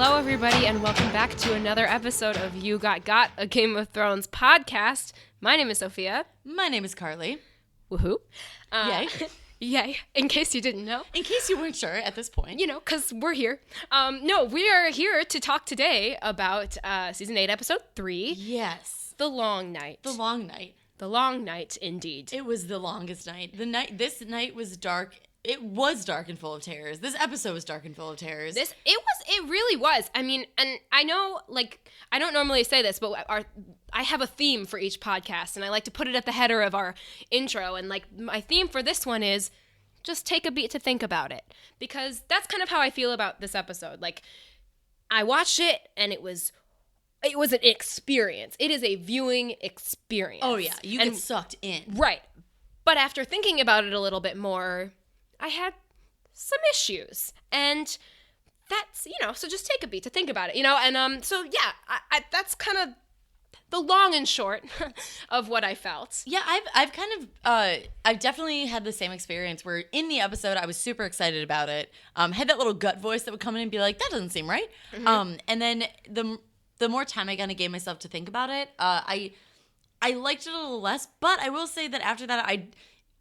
Hello, everybody, and welcome back to another episode of You Got, a Game of Thrones podcast. My name is Sophia. My name is Carly. Woohoo. Yay. Yay, in case you didn't know. In case you weren't sure at this point. You know, because we're here. No, we are here to talk today about Season 8, Episode 3. Yes. The Long Night. The Long Night. The Long Night, indeed. It was the longest night. This night was dark. It was dark and full of terrors. This episode was dark and full of terrors. It really was. I mean, and I know, like, I don't normally say this, but I have a theme for each podcast, and I like to put it at the header of our intro, and, like, my theme for this one is just take a beat to think about it, because that's kind of how I feel about this episode. Like, I watched it, and it was an experience. It is a viewing experience. Oh, yeah. You get sucked in. Right. But after thinking about it a little bit more, I had some issues, and that's, so just take a beat to think about it, and so yeah, I that's kind of the long and short of what I felt. Yeah, I've definitely had the same experience where in the episode I was super excited about it, had that little gut voice that would come in and be like, that doesn't seem right, and then the more time I kind of gave myself to think about it, I liked it a little less, but I will say that after that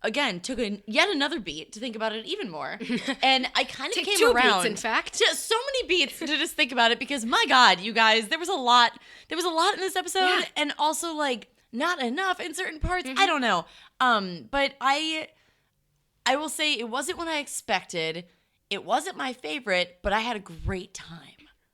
again, took yet another beat to think about it even more. And I kind of came two around. Beats, in fact. Just so many beats to just think about it because, my God, you guys, there was a lot in this episode and also, like, not enough in certain parts. I don't know. But I will say it wasn't what I expected. It wasn't my favorite, but I had a great time.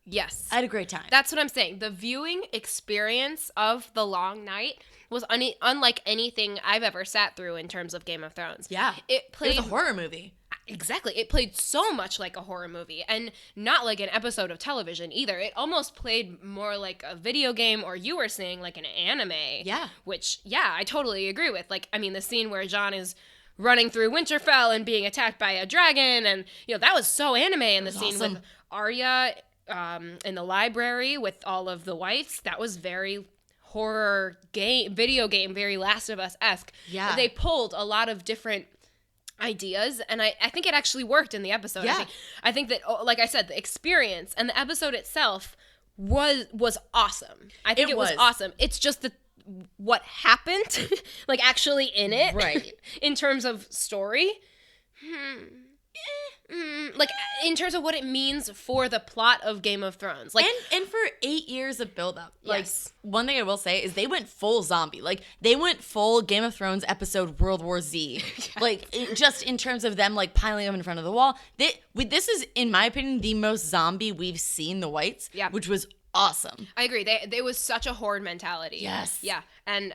Yes. I had a great time. That's what I'm saying. The viewing experience of The Long Night was unlike anything I've ever sat through in terms of Game of Thrones. Yeah. It was a horror movie. Exactly. It played so much like a horror movie and not like an episode of television either. It almost played more like a video game, or you were saying like an anime. Yeah. Which, yeah, I totally agree with. Like, I mean, the scene where Jon is running through Winterfell and being attacked by a dragon, and, that was so anime. And the scene with Arya in the library with all of the whites, that was very horror video game, very Last of Us-esque. Yeah. They pulled a lot of different ideas, and I think it actually worked in the episode. Yeah. I think that, like I said, the experience and the episode itself was awesome. I think it was awesome. It's just that what happened, like actually in it, right? In terms of story, like in terms of what it means for the plot of Game of Thrones, like, and for 8 years of build-up. Like, yes. One thing I will say is they went full zombie. Like, they went full Game of Thrones episode World War Z. Yes. Like, just in terms of them, like, piling them in front of the wall. This is, in my opinion, the most zombie we've seen the whites, which was awesome. I agree. They was such a horde mentality. Yes. Yeah. And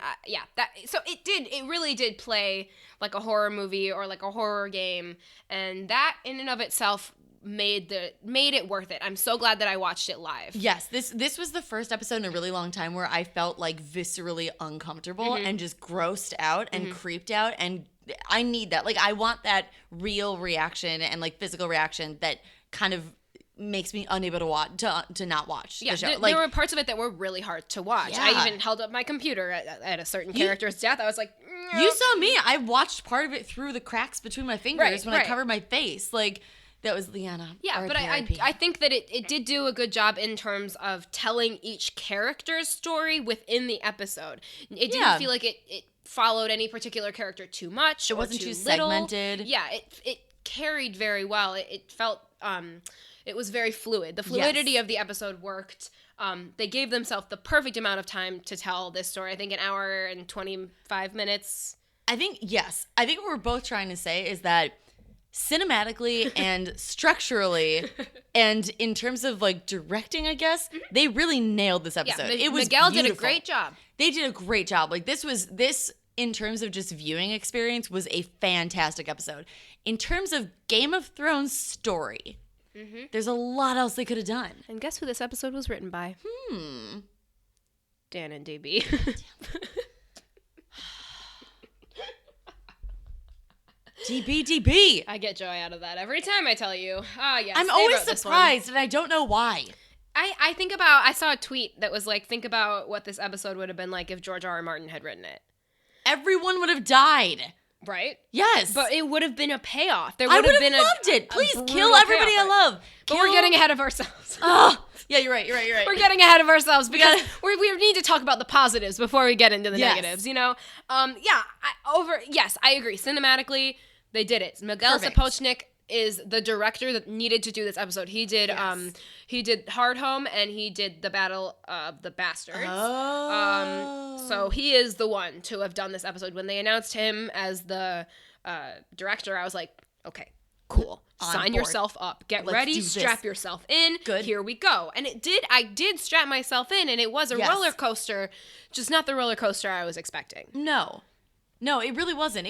so it really did play like a horror movie or like a horror game, and that in and of itself made it worth it. I'm so glad that I watched it live. Yes, this was the first episode in a really long time where I felt like viscerally uncomfortable and just grossed out and creeped out, and I need that. Like, I want that real reaction and like physical reaction that kind of makes me unable to watch to not watch the show. There were parts of it that were really hard to watch. Yeah. I even held up my computer at a certain character's death. I was like, you saw me. I watched part of it through the cracks between my fingers when I covered my face. Like, that was Lyanna. Yeah, but I think that it did do a good job in terms of telling each character's story within the episode. It didn't feel like it followed any particular character too much. It wasn't too little. segmented. Yeah, it carried very well. It felt it was very fluid. The fluidity of the episode worked. They gave themselves the perfect amount of time to tell this story. I think an hour and 25 minutes. I think what we're both trying to say is that cinematically and structurally and in terms of like directing, I guess, they really nailed this episode. Yeah, it was Miguel beautiful. did a great job. They did a great job. Like, this in terms of just viewing experience was a fantastic episode. In terms of Game of Thrones story, there's a lot else they could have done. And guess who this episode was written by? Dan and DB. DB. I get joy out of that every time I tell you. Yes, I'm always surprised, and I don't know why. I think about, I saw a tweet that was like, think about what this episode would have been like if George R.R. Martin had written it. Everyone would have died. Right? Yes. But it would have been a payoff. There I would would have have been loved it. Please brutal kill everybody payoff, I love. But we're getting ahead of ourselves. Oh, yeah, you're right. We're getting ahead of ourselves because we need to talk about the positives before we get into the negatives, you know? Yes, I agree. Cinematically, they did it. Miguel Sapochnik is the director that needed to do this episode. He did Hard Home and he did The Battle of the Bastards. Oh. So he is the one to have done this episode. When they announced him as the director, I was like, okay, cool. Sign yourself up. Get ready. Strap yourself in. Good. Here we go. And I did strap myself in, and it was a roller coaster, just not the roller coaster I was expecting. No, it really wasn't.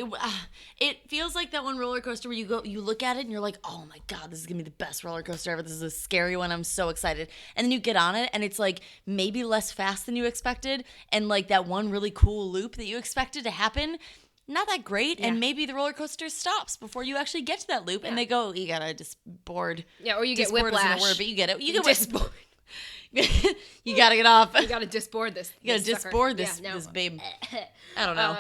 It feels like that one roller coaster where you look at it and you're like, oh my God, this is going to be the best roller coaster ever. This is a scary one. I'm so excited. And then you get on it and it's like maybe less fast than you expected. And like that one really cool loop that you expected to happen, not that great. Yeah. And maybe the roller coaster stops before you actually get to that loop. Yeah. And they go, you got to disboard. Yeah, or you get whiplash. Isn't a word, but you get it. You get disboard. You gotta get off. You gotta disboard this. You gotta disboard this babe. I don't know.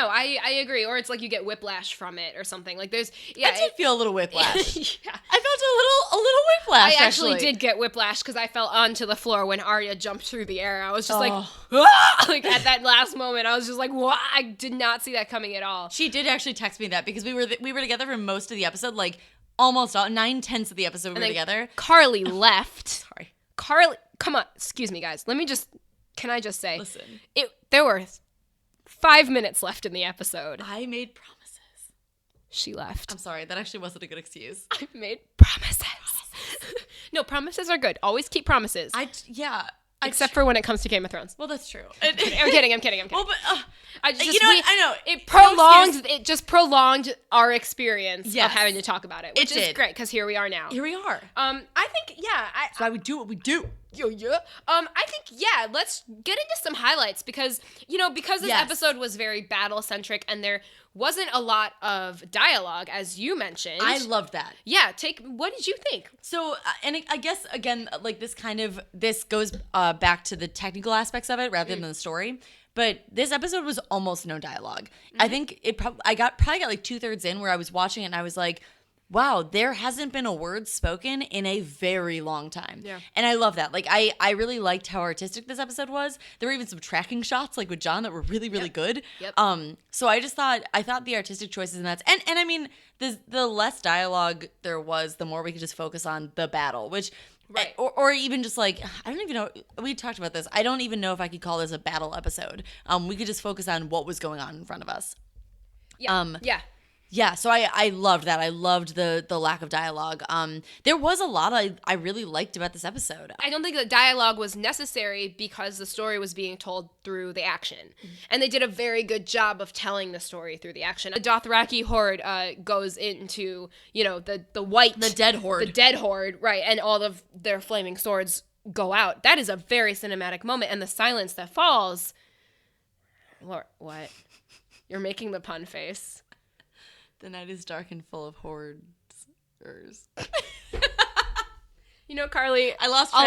I agree. Or it's like you get whiplash from it or something. Like there's. Yeah, I did feel a little whiplash. Yeah, I felt a little whiplash. I actually did get whiplash because I fell onto the floor when Arya jumped through the air. I was just like at that last moment, I was just like, what? I did not see that coming at all. She did actually text me that because we were together for most of the episode, like almost 9/10 of the episode we were together. Carly left. Sorry, Carly. Come on, excuse me, guys. Can I just say? Listen. There were 5 minutes left in the episode. I made promises. She left. I'm sorry, that actually wasn't a good excuse. I made promises. No, promises are good. Always keep promises. Except for when it comes to Game of Thrones. Well, that's true. I'm kidding. Well, but I know. It just prolonged our experience of having to talk about it, which is great because here we are now. Here we are. I think that's why we do what we do. I think let's get into some highlights because this episode was very battle centric and there wasn't a lot of dialogue, as you mentioned. I loved that. Yeah, what did you think? So, and I guess again, like this goes back to the technical aspects of it rather than the story. But this episode was almost no dialogue. Mm-hmm. I think I probably got like 2/3 in where I was watching it and I was like, wow, there hasn't been a word spoken in a very long time. Yeah. And I love that. Like, I really liked how artistic this episode was. There were even some tracking shots, like with John, that were really, really good. Yep. So I thought the artistic choices in that, and I mean, the less dialogue there was, the more we could just focus on the battle, which, right. Or even just like, I don't even know, we talked about this. I don't even know if I could call this a battle episode. We could just focus on what was going on in front of us. Yeah. Yeah, so I loved that. I loved the lack of dialogue. There was a lot I really liked about this episode. I don't think the dialogue was necessary because the story was being told through the action. Mm-hmm. And they did a very good job of telling the story through the action. The Dothraki horde goes into, the dead horde. The dead horde, right, and all of their flaming swords go out. That is a very cinematic moment, and the silence that falls. What? You're making the pun face. The night is dark and full of hordes. Carly, I lost track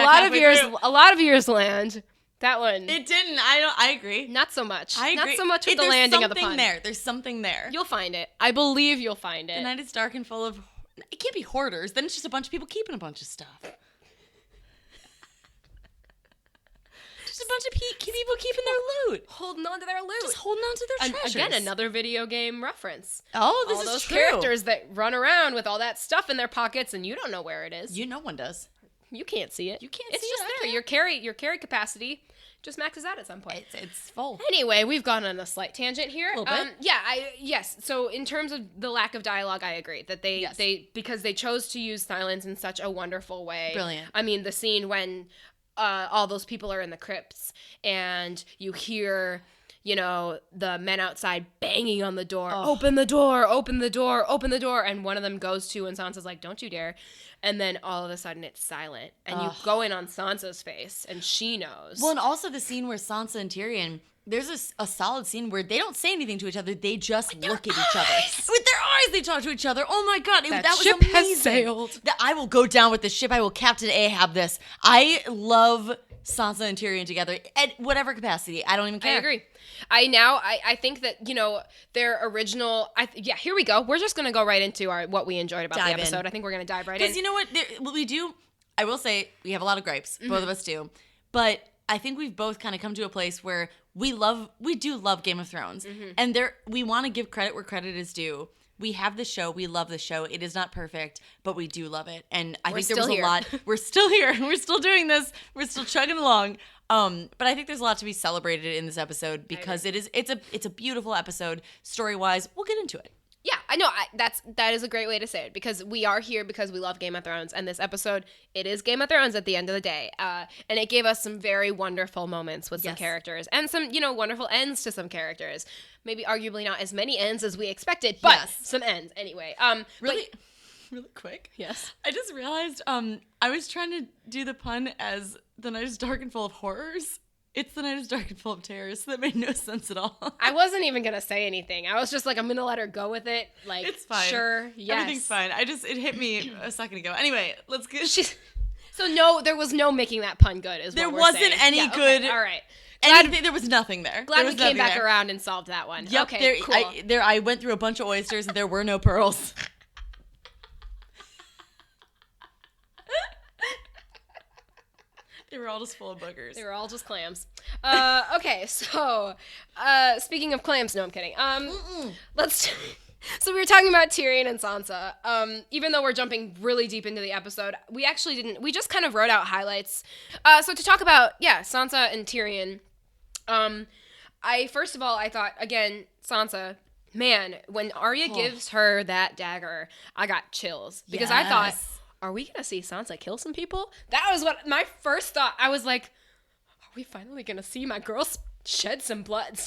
a lot of years land. That one. It didn't. I agree. Not so much. I agree. Not so much with the landing of the pun. There's something there. You'll find it. I believe you'll find it. The night is dark and full of. It can't be hoarders. Then it's just a bunch of people keeping a bunch of stuff. Just a bunch of people keeping their loot. Holding on to their loot. Just holding on to their treasures. Again, another video game reference. Oh, this all is those true. Characters that run around with all that stuff in their pockets and you don't know where it is. No one does. You can't see it. You can't it's see just it. there. Your carry capacity just maxes out at some point. It's full. Anyway, we've gone on a slight tangent here. A little bit. Yes. So in terms of the lack of dialogue, I agree that they because they chose to use silence in such a wonderful way. Brilliant. I mean, the scene when all those people are in the crypts and you hear, the men outside banging on the door. Oh. Open the door, open the door, open the door. And one of them goes to and Sansa's like, don't you dare. And then all of a sudden it's silent. And you go in on Sansa's face and she knows. Well, and also the scene where Sansa and Tyrion, there's a solid scene where they don't say anything to each other. They just look at each other. With their eyes, they talk to each other. Oh my God. That was amazing. Has sailed. I will go down with the ship. I will Captain Ahab this. I love Sansa and Tyrion together at whatever capacity. I don't even care. I agree. I think that, you know, their original, here we go. We're just going to go right into what we enjoyed about the episode. I think we're going to dive right in. Because you know what we do, I will say, we have a lot of gripes. Both of us do. But I think we've both kind of come to a place where we do love Game of Thrones. And we want to give credit where credit is due. We have the show. We love the show. It is not perfect, but we do love it. And I think there was a lot. We're still here. We're still doing this. We're still chugging along. But I think there's a lot to be celebrated in this episode because it's a beautiful episode story-wise. We'll get into it. Yeah, I know. That is a great way to say it because we are here because we love Game of Thrones, and this episode, it is Game of Thrones at the end of the day, and it gave us some very wonderful moments with some characters and some, you know, wonderful ends to some characters. Maybe arguably not as many ends as we expected, but some ends anyway. Really quick. Yes. I just realized I was trying to do the pun as The Night is Dark and Full of Horrors. It's The Night is Dark and Full of Terrors, so that made no sense at all. I wasn't even going to say anything. I was just like, I'm going to let her go with it. Like, it's fine. Sure, yes. Everything's fine. It hit me a second ago. Anyway, let's get... So no, there was no making that pun good, is there what we're wasn't saying. Any good... Okay, all right. There was nothing there. Glad we came back around and solved that one. Yep, okay, cool. I went through a bunch of oysters and there were no pearls. They were all just full of boogers. They were all just clams. Okay, so speaking of clams, no, I'm kidding. So we were talking about Tyrion and Sansa. Even though we're jumping really deep into the episode, we actually didn't. We just kind of wrote out highlights. So to talk about, Sansa and Tyrion. First of all, I thought, again, Sansa, man, when Arya gives her that dagger, I got chills because I thought, are we going to see Sansa kill some people? That was what my first thought. I was like, are we finally going to see my girl shed some blood?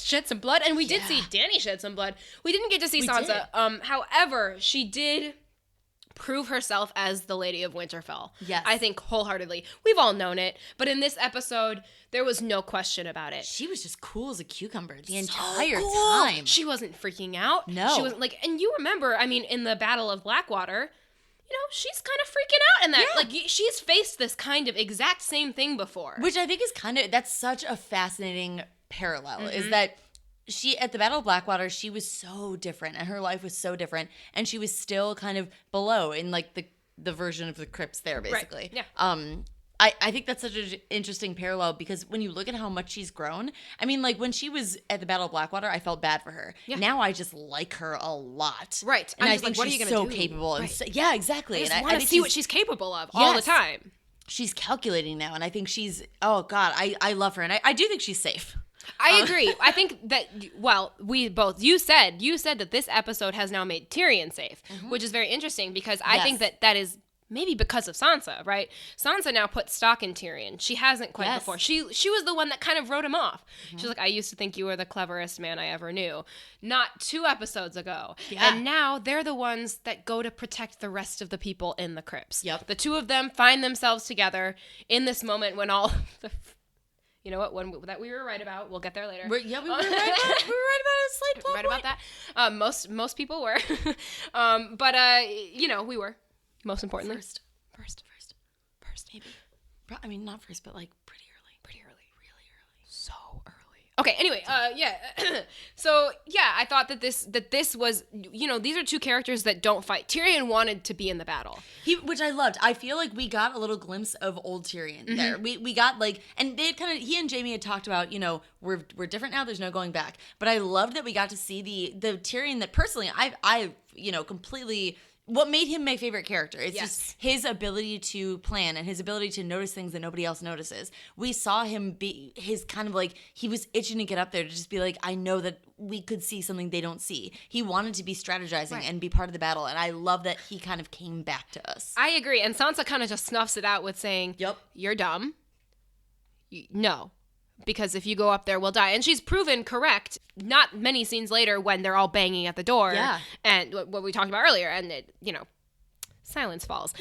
And we did see Dany shed some blood. We didn't get to see Sansa. However, she did prove herself as the Lady of Winterfell. Yes. I think wholeheartedly. We've all known it. But in this episode, there was no question about it. She was just cool as a cucumber the entire time. She wasn't freaking out. No. She wasn't like, and you remember, I mean, in the Battle of Blackwater, you know, she's kind of freaking out in that. Yeah. Like, she's faced this kind of exact same thing before. Which I think is that's such a fascinating parallel, is that she, at the Battle of Blackwater, she was so different, and her life was so different, and she was still kind of below in, like, the version of the crypts there, basically. Right. Yeah. I think that's such an interesting parallel because when you look at how much she's grown, I mean, like, when she was at the Battle of Blackwater, I felt bad for her. Yeah. Now I just like her a lot. Right. And I think she's so capable. Right. And yeah, exactly. I just want to see what she's capable of all the time. She's calculating now, and I think she's, oh, God, I love her. And I do think she's safe. I agree. I think that, you said that this episode has now made Tyrion safe, which is very interesting because I think that is maybe because of Sansa, right? Sansa now puts stock in Tyrion. She hasn't quite before. She was the one that kind of wrote him off. She's like, I used to think you were the cleverest man I ever knew. Not 2 episodes ago. Yeah. And now they're the ones that go to protect the rest of the people in the crypts. Yep. The 2 of them find themselves together in this moment when all the... You know what? One that we were right about. We'll get there later. We were right about it. We were right about a slight plot right point. About that. Most people were. But we were. Most importantly. First. Maybe. I mean, not first, but like pretty early. Really early. So early. Okay, anyway, So, I thought that this was, these are 2 characters that don't fight. Tyrion wanted to be in the battle. Which I loved. I feel like we got a little glimpse of old Tyrion there. We got like, and they he and Jaime had talked about, we're different now, there's no going back. But I loved that we got to see the Tyrion that personally I completely... What made him my favorite character is just his ability to plan and his ability to notice things that nobody else notices. We saw him be his kind of like, he was itching to get up there to just be like, I know that we could see something they don't see. He wanted to be strategizing and be part of the battle. And I love that he kind of came back to us. I agree. And Sansa kind of just snuffs it out with saying, you're dumb. No. Because if you go up there, we'll die. And she's proven correct not many scenes later when they're all banging at the door. Yeah. And what we talked about earlier. And, silence falls.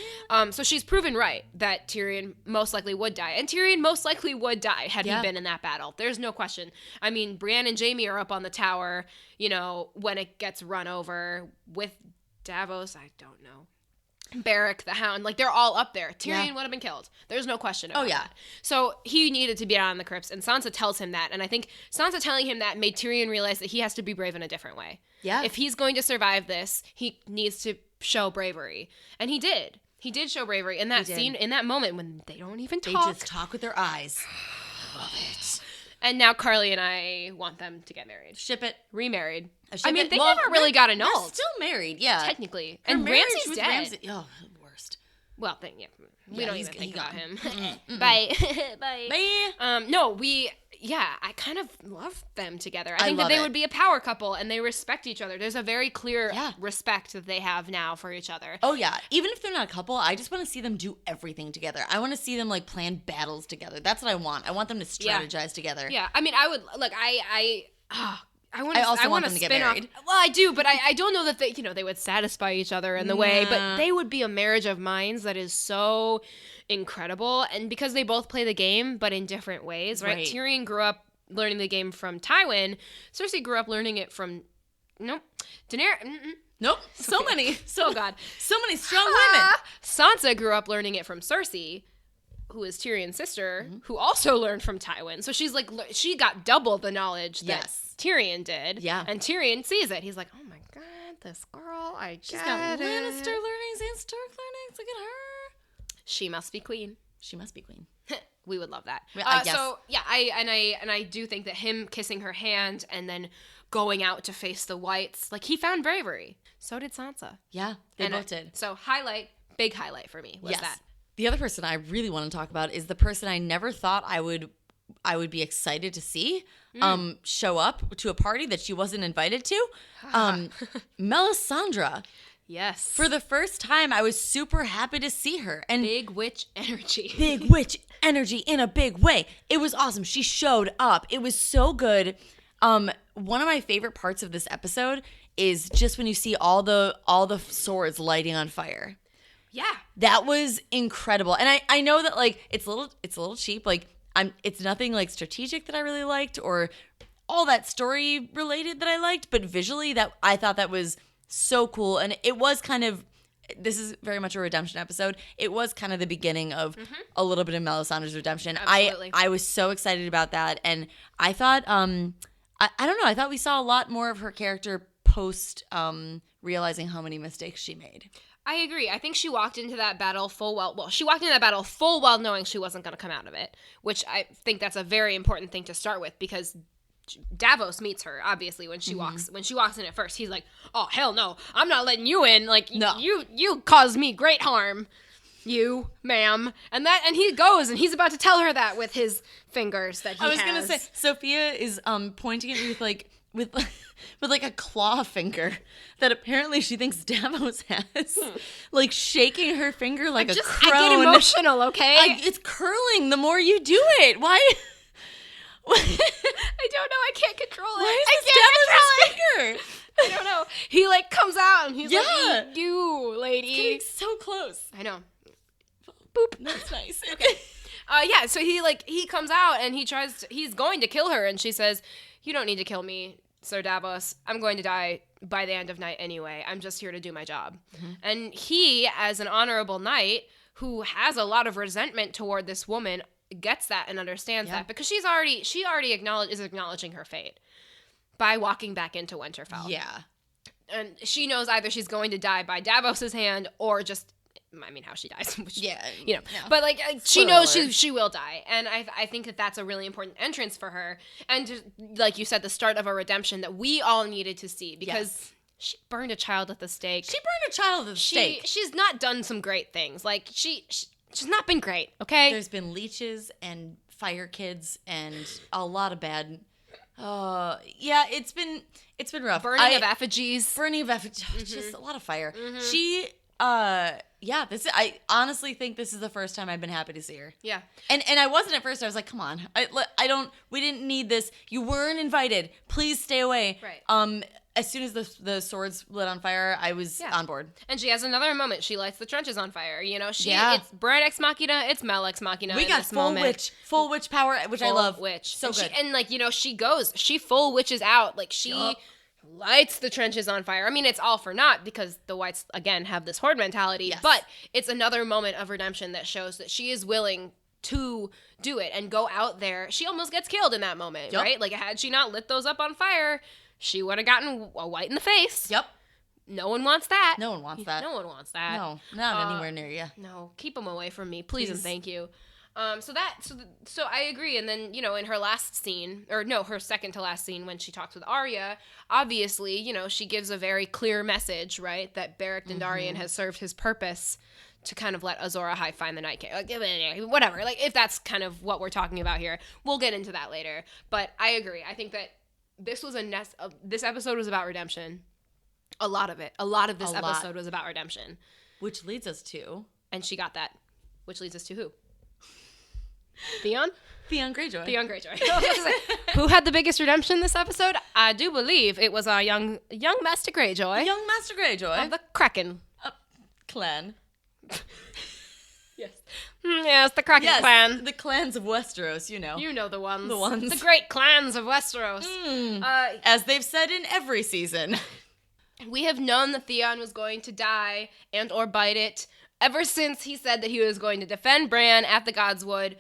So she's proven right that Tyrion most likely would die. And Tyrion most likely would die had he been in that battle. There's no question. I mean, Brienne and Jaime are up on the tower, when it gets run over with Davos. I don't know. Beric the Hound, like they're all up there. Tyrion would have been killed. There's no question about that. So he needed to be out on the crypts, and Sansa tells him that. And I think Sansa telling him that made Tyrion realize that he has to be brave in a different way. Yeah. If he's going to survive this, he needs to show bravery. And he did. He did show bravery in that scene, in that moment when they don't even talk. They just talk with their eyes. Love it. And now Carly and I want them to get married. Ship it. Remarried. Ship I mean, it. they never really got They're annulled. still married, yeah. Technically. Her And marriage Ramsay's with dead. Ramsay, worst. Well, we don't even think about gone. him. Bye. Bye. Bye. No, I kind of love them together. I think that love they it. would be a power couple, and they respect each other. There's a very clear Yeah. respect that they have now for each other. Oh, yeah. Even if they're not a couple, I just want to see them do everything together. I want to see them, like, plan battles together. That's what I want. I want them to strategize together. Yeah, I mean, I would, look, I also want to them to get spin off. married. Well, I do, but I don't know that they would satisfy each other in the way, but they would be a marriage of minds that is so incredible. And because they both play the game, but in different ways, right? Tyrion grew up learning the game from Tywin. Cersei grew up learning it from, Daenerys. Nope. So many. Oh, God. So many strong women. Sansa grew up learning it from Cersei, who is Tyrion's sister, who also learned from Tywin. So she's like, she got double the knowledge that Tyrion did. Yeah. And Tyrion sees it. He's like, oh my God, this girl, She's got Lannister learnings and Stark learnings. Look at her. She must be queen. She must be queen. We would love that. Yes. So yeah, I do think that him kissing her hand and then going out to face the Whites, like he found bravery. So did Sansa. Yeah, they both did. So big highlight for me was that. The other person I really want to talk about is the person I never thought I would be excited to see show up to a party that she wasn't invited to. Melisandre. Yes. For the first time, I was super happy to see her. And big witch energy. Big witch energy in a big way. It was awesome. She showed up. It was so good. One of my favorite parts of this episode is just when you see all the swords lighting on fire. Yeah. That was incredible. And I know that like it's a little cheap. Like it's nothing like strategic that I really liked or all that story related that I liked, but visually I thought that was so cool. And it was kind of, this is very much a redemption episode. It was kind of the beginning of a little bit of Melisandre's redemption. Absolutely. I was so excited about that. And I thought, I don't know, I thought we saw a lot more of her character post realizing how many mistakes she made. I agree. I think she walked into that battle full well knowing she wasn't going to come out of it, which I think that's a very important thing to start with because Davos meets her obviously when she walks in at first. He's like, "Oh hell no, I'm not letting you in. Like no. you caused me great harm, you ma'am." And he goes and he's about to tell her that with his fingers that he has. I was gonna say Sophia is pointing at me with like a claw finger that apparently she thinks Davos has, like shaking her finger like a crone. I get emotional, okay? It's curling the more you do it. Why? I don't know. I can't control it. Why is I this Davos' finger? I don't know. He like comes out and he's Yeah. like, "You lady." It's getting so close. I know. Boop. That's nice. Okay. Yeah. So he comes out and he's going to kill her, and she says, "You don't need to kill me, Sir Davos. I'm going to die by the end of night anyway. I'm just here to do my job." And he, as an honorable knight who has a lot of resentment toward this woman, gets that and understands that because she already is acknowledging her fate by walking back into Winterfell. Yeah. And she knows either she's going to die by Davos's hand or just, I mean, how she dies. Which, Yeah. But like she knows she will die. And I think that that's a really important entrance for her. And just, like you said, the start of a redemption that we all needed to see because she burned a child at the stake. She's not done some great things. Like she's not been great, okay? There's been leeches and fire kids and a lot of bad. It's been rough. Burning of effigies. Just a lot of fire. She, I honestly think this is the first time I've been happy to see her. Yeah. And I wasn't at first. I was like, come on, we didn't need this. You weren't invited. Please stay away. Right. As soon as the swords lit on fire, I was on board. And she has another moment. She lights the trenches on fire. It's Bran Ex Machina, it's Mel Ex Machina. We got full witch power, which I love. Witch. So good. She goes, she full witches out. Like she lights the trenches on fire. I mean, it's all for naught because the Whites, again, have this horde mentality. Yes. But it's another moment of redemption that shows that she is willing to do it and go out there. She almost gets killed in that moment, Yep. right? Like, had she not lit those up on fire, she would have gotten a white in the face. Yep. No one wants that. No one wants that. No one wants that. No, not anywhere near you. No, keep them away from me, please and thank you. So I agree. And then, in her last scene, or no, her second to last scene when she talks with Arya, obviously, she gives a very clear message, right? That Beric Dondarrion has served his purpose to kind of let Azor Ahai find the Night King. Like, whatever. Like, if that's kind of what we're talking about here, we'll get into that later. But I agree. I think that this was this episode was about redemption. A lot of it. A lot of this episode was about redemption. Which leads us to... And she got that. Which leads us to who? Theon? Theon Greyjoy. Theon Greyjoy. Who had the biggest redemption this episode? I do believe it was our young Master Greyjoy. Young Master Greyjoy. Of the Kraken. Clan. Yes. Yes, the Kraken clan. The clans of Westeros, you know. You know the ones. The ones. The great clans of Westeros. As they've said in every season. We have known that Theon was going to die and or bite it ever since he said that he was going to defend Bran at the Godswood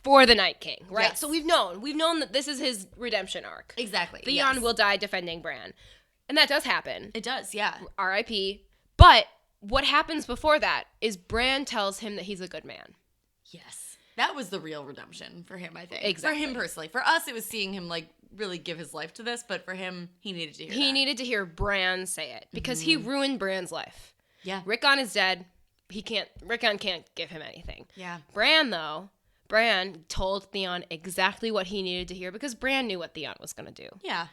for the Night King, right? Yes. So we've known that this is his redemption arc. Exactly. Theon will die defending Bran. And that does happen. It does, yeah. R.I.P. But what happens before that is Bran tells him that he's a good man. Yes. That was the real redemption for him, I think. Exactly. For him personally. For us, it was seeing him, really give his life to this, but for him, he needed to hear He needed to hear Bran say it because he ruined Bran's life. Yeah. Rickon is dead. Rickon can't give him anything. Yeah. Bran told Theon exactly what he needed to hear because Bran knew what Theon was going to do. Yeah.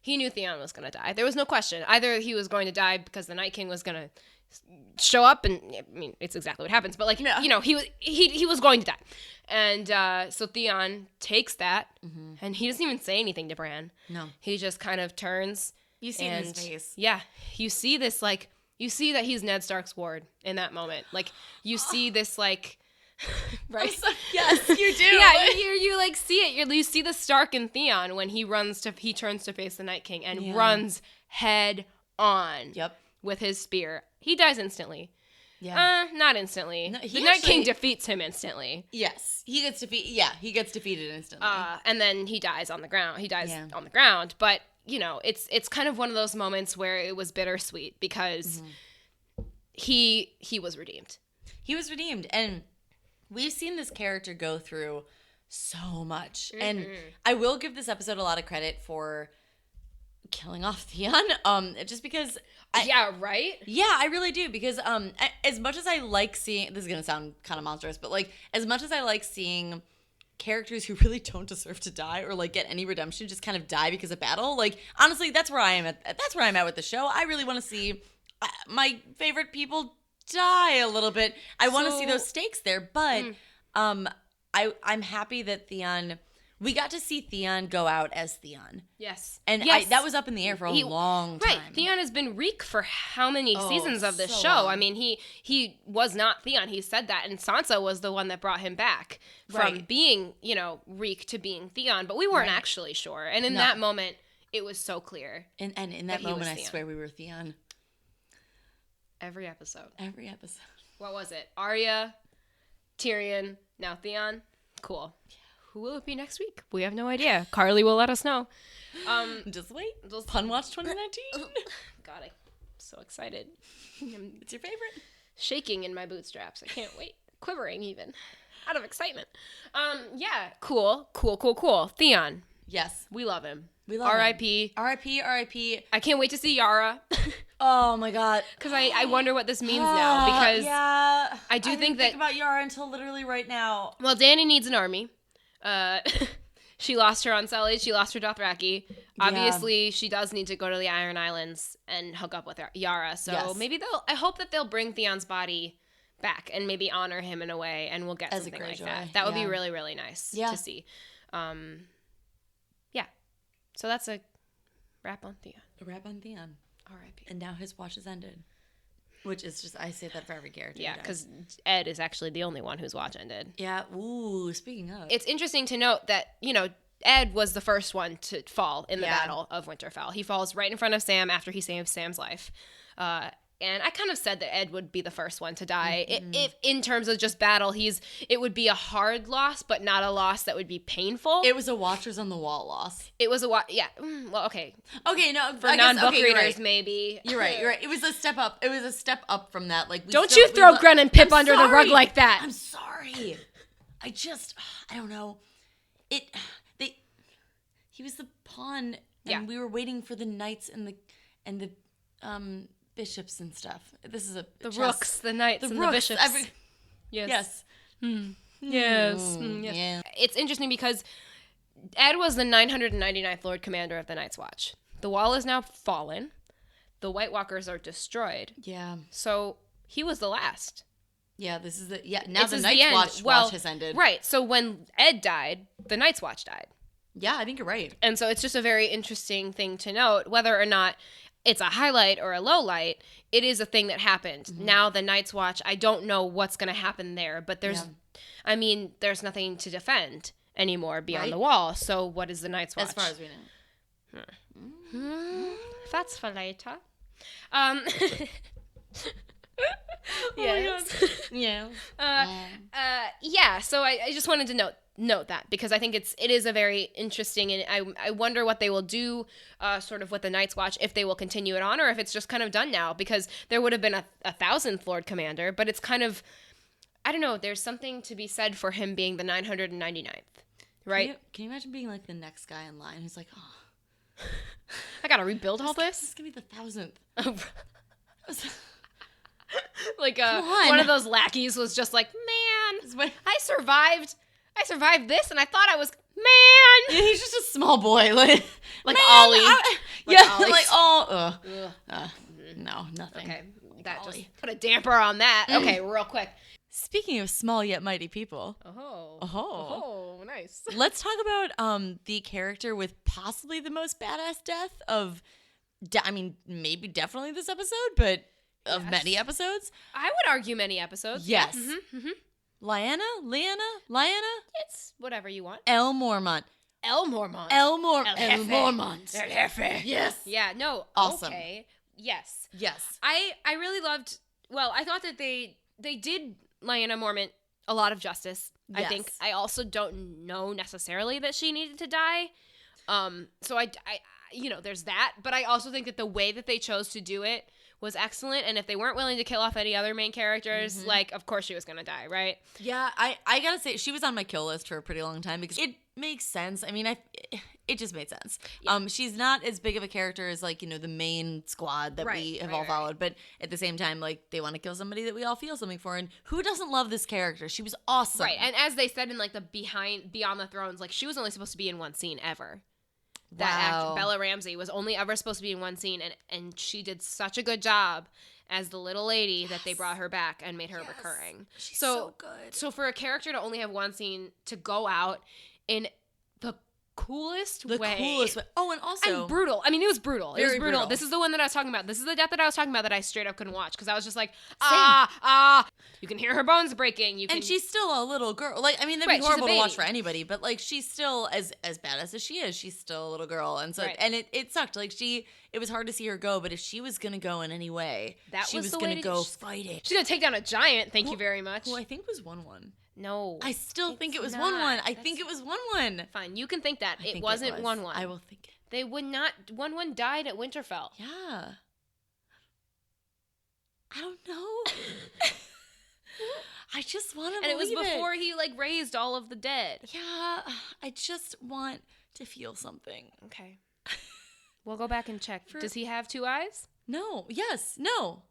He knew Theon was going to die. There was no question. Either he was going to die because the Night King was going to show up, and I mean, it's exactly what happens, but he was going to die. And so Theon takes that, and he doesn't even say anything to Bran. No. He just kind of turns. You see it in his face. Yeah. You see this, you see that he's Ned Stark's ward in that moment. Like, you see this, right? Yes, you do. Yeah, you see it. You see the Stark in Theon when he turns to face the Night King and runs head on. Yep. With his spear. He dies instantly. Yeah. Not instantly. No, the Night King defeats him instantly. Yes. He gets defeated instantly. And then he dies on the ground. On the ground. But, it's kind of one of those moments where it was bittersweet because he was redeemed. He was redeemed. And we've seen this character go through so much. And I will give this episode a lot of credit for killing off Theon. Just because... Yeah, right? Yeah, I really do, because as much as I like seeing... This is going to sound kind of monstrous, but as much as I like seeing characters who really don't deserve to die or get any redemption just kind of die because of battle, honestly, that's where I am at with the show. I really want to see my favorite people die a little bit. I want to see those stakes there, but I'm happy that Theon... We got to see Theon go out as Theon. Yes. And that was up in the air for a long time. Right. Theon has been Reek for how many seasons of this show? Long. I mean, he was not Theon. He said that. And Sansa was the one that brought him back from being, Reek to being Theon. But we weren't actually sure. And in that moment, it was so clear. And in that moment, I swear we were Theon. Every episode. What was it? Arya, Tyrion, now Theon. Cool. Yeah. Who will it be next week? We have no idea. Carly will let us know. Just wait. Pun Watch 2019. God, I'm so excited. It's your favorite. Shaking in my bootstraps. I can't wait. Quivering even. Out of excitement. Yeah. Cool. Theon. Yes. We love him. R.I.P. R.I.P. I can't wait to see Yara. Oh my God. Because I wonder what this means now. Because I do think think about Yara until literally right now. Well, Dany needs an army. She lost her Unsullied. She lost her Dothraki. Obviously, she does need to go to the Iron Islands and hook up with Yara. So maybe I hope that they'll bring Theon's body back and maybe honor him in a way, and we'll get as something like that. That would be really, really nice to see. Yeah. So that's a wrap on Theon. A wrap on Theon. R.I.P. And now his watch has ended. Which is just, I say that for every character. Yeah, because Ed is actually the only one whose watch ended. Yeah. Ooh, speaking of. It's interesting to note that, Ed was the first one to fall in the Yeah. Battle of Winterfell. He falls right in front of Sam after he saves Sam's life. And I kind of said that Ed would be the first one to die. If in terms of just battle, it would be a hard loss, but not a loss that would be painful. It was a Watchers on the Wall loss. It was yeah. Well, okay. Okay, no, For non-book readers, maybe. You're right. It was a step up. It was a step up from that. Like, Don't you throw Gren and Pip under the rug like that. I'm sorry. I don't know. He was the pawn, and we were waiting for the knights and the bishops and stuff. This is the rooks, the knights, and the bishops. Yes. Yes. Yeah. It's interesting because Ed was the 999th Lord Commander of the Night's Watch. The wall is now fallen. The White Walkers are destroyed. Yeah. So he was the last. Yeah, this is now the Night's Watch has ended. Right. So when Ed died, the Night's Watch died. Yeah, I think you're right. And so it's just a very interesting thing to note, whether or not it's a highlight or a low light, it is a thing that happened. Mm-hmm. Now the Night's Watch, I don't know what's going to happen there, but there's nothing to defend anymore beyond the wall. So what is the Night's Watch? As far as we know. That's for later. Yes. Yeah. So I just wanted to note that because I think it is a very interesting, and I wonder what they will do sort of with the Night's Watch, if they will continue it on or if it's just kind of done now, because there would have been a 1,000th Lord Commander, but it's kind of, I don't know, there's something to be said for him being the 999th, right? Can you imagine being like the next guy in line who's like, oh, I gotta rebuild all this? This is gonna be the 1,000th. Like one of those lackeys was just like, man, I survived this, and I thought I was, man. Yeah, he's just a small boy, like Ollie. No, nothing. Okay, that just put a damper on that. Okay, real quick. Speaking of small yet mighty people. Oh, nice. Let's talk about the character with possibly the most badass death of, definitely this episode, but of many episodes. I would argue many episodes. Yes. Yeah. Mm-hmm. Lyanna? It's whatever you want. El Mormont. El Mormont. El Mormont. El Jefe. Yes. Yeah, no. Awesome. Okay. Yes. Yes. I really loved, I thought that they did Lyanna Mormont a lot of justice. Yes. I think. I also don't know necessarily that she needed to die. So I there's that, but I also think that the way that they chose to do it was excellent, and if they weren't willing to kill off any other main characters, of course she was gonna die, right? Yeah, I gotta say, she was on my kill list for a pretty long time because it makes sense. I mean, it just made sense. Yeah. She's not as big of a character as the main squad that we have all followed, but at the same time, they want to kill somebody that we all feel something for, and who doesn't love this character? She was awesome. Right, and as they said in the Beyond the Thrones, she was only supposed to be in one scene ever. That actor, Bella Ramsey, was only ever supposed to be in one scene, and she did such a good job as the little lady that they brought her back and made her recurring. She's so good. So for a character to only have one scene to go out in the coolest way. Oh, and also... And brutal. I mean, it was brutal. It was Very brutal. This is the one that I was talking about. This is the death that I was talking about that I straight up couldn't watch because I was just like, you can hear her bones breaking. And she's still a little girl. That'd be horrible to watch for anybody, but she's still as badass as she is. She's still a little girl, and so and it sucked. It was hard to see her go, but if she was gonna go in any way, she was gonna go fight it. She's gonna take down a giant. Thank you very much. Who I think was 1-1. No. I still think it was 1-1. I think it was 1-1. Fine, you can think that. It wasn't 1-1. I will think it. They would not. 1-1 died at Winterfell. Yeah. I don't know. I just want to believe it. And it was before he raised all of the dead. Yeah. I just want to feel something. Okay. We'll go back and check. Does he have 2 eyes? No. Yes. No.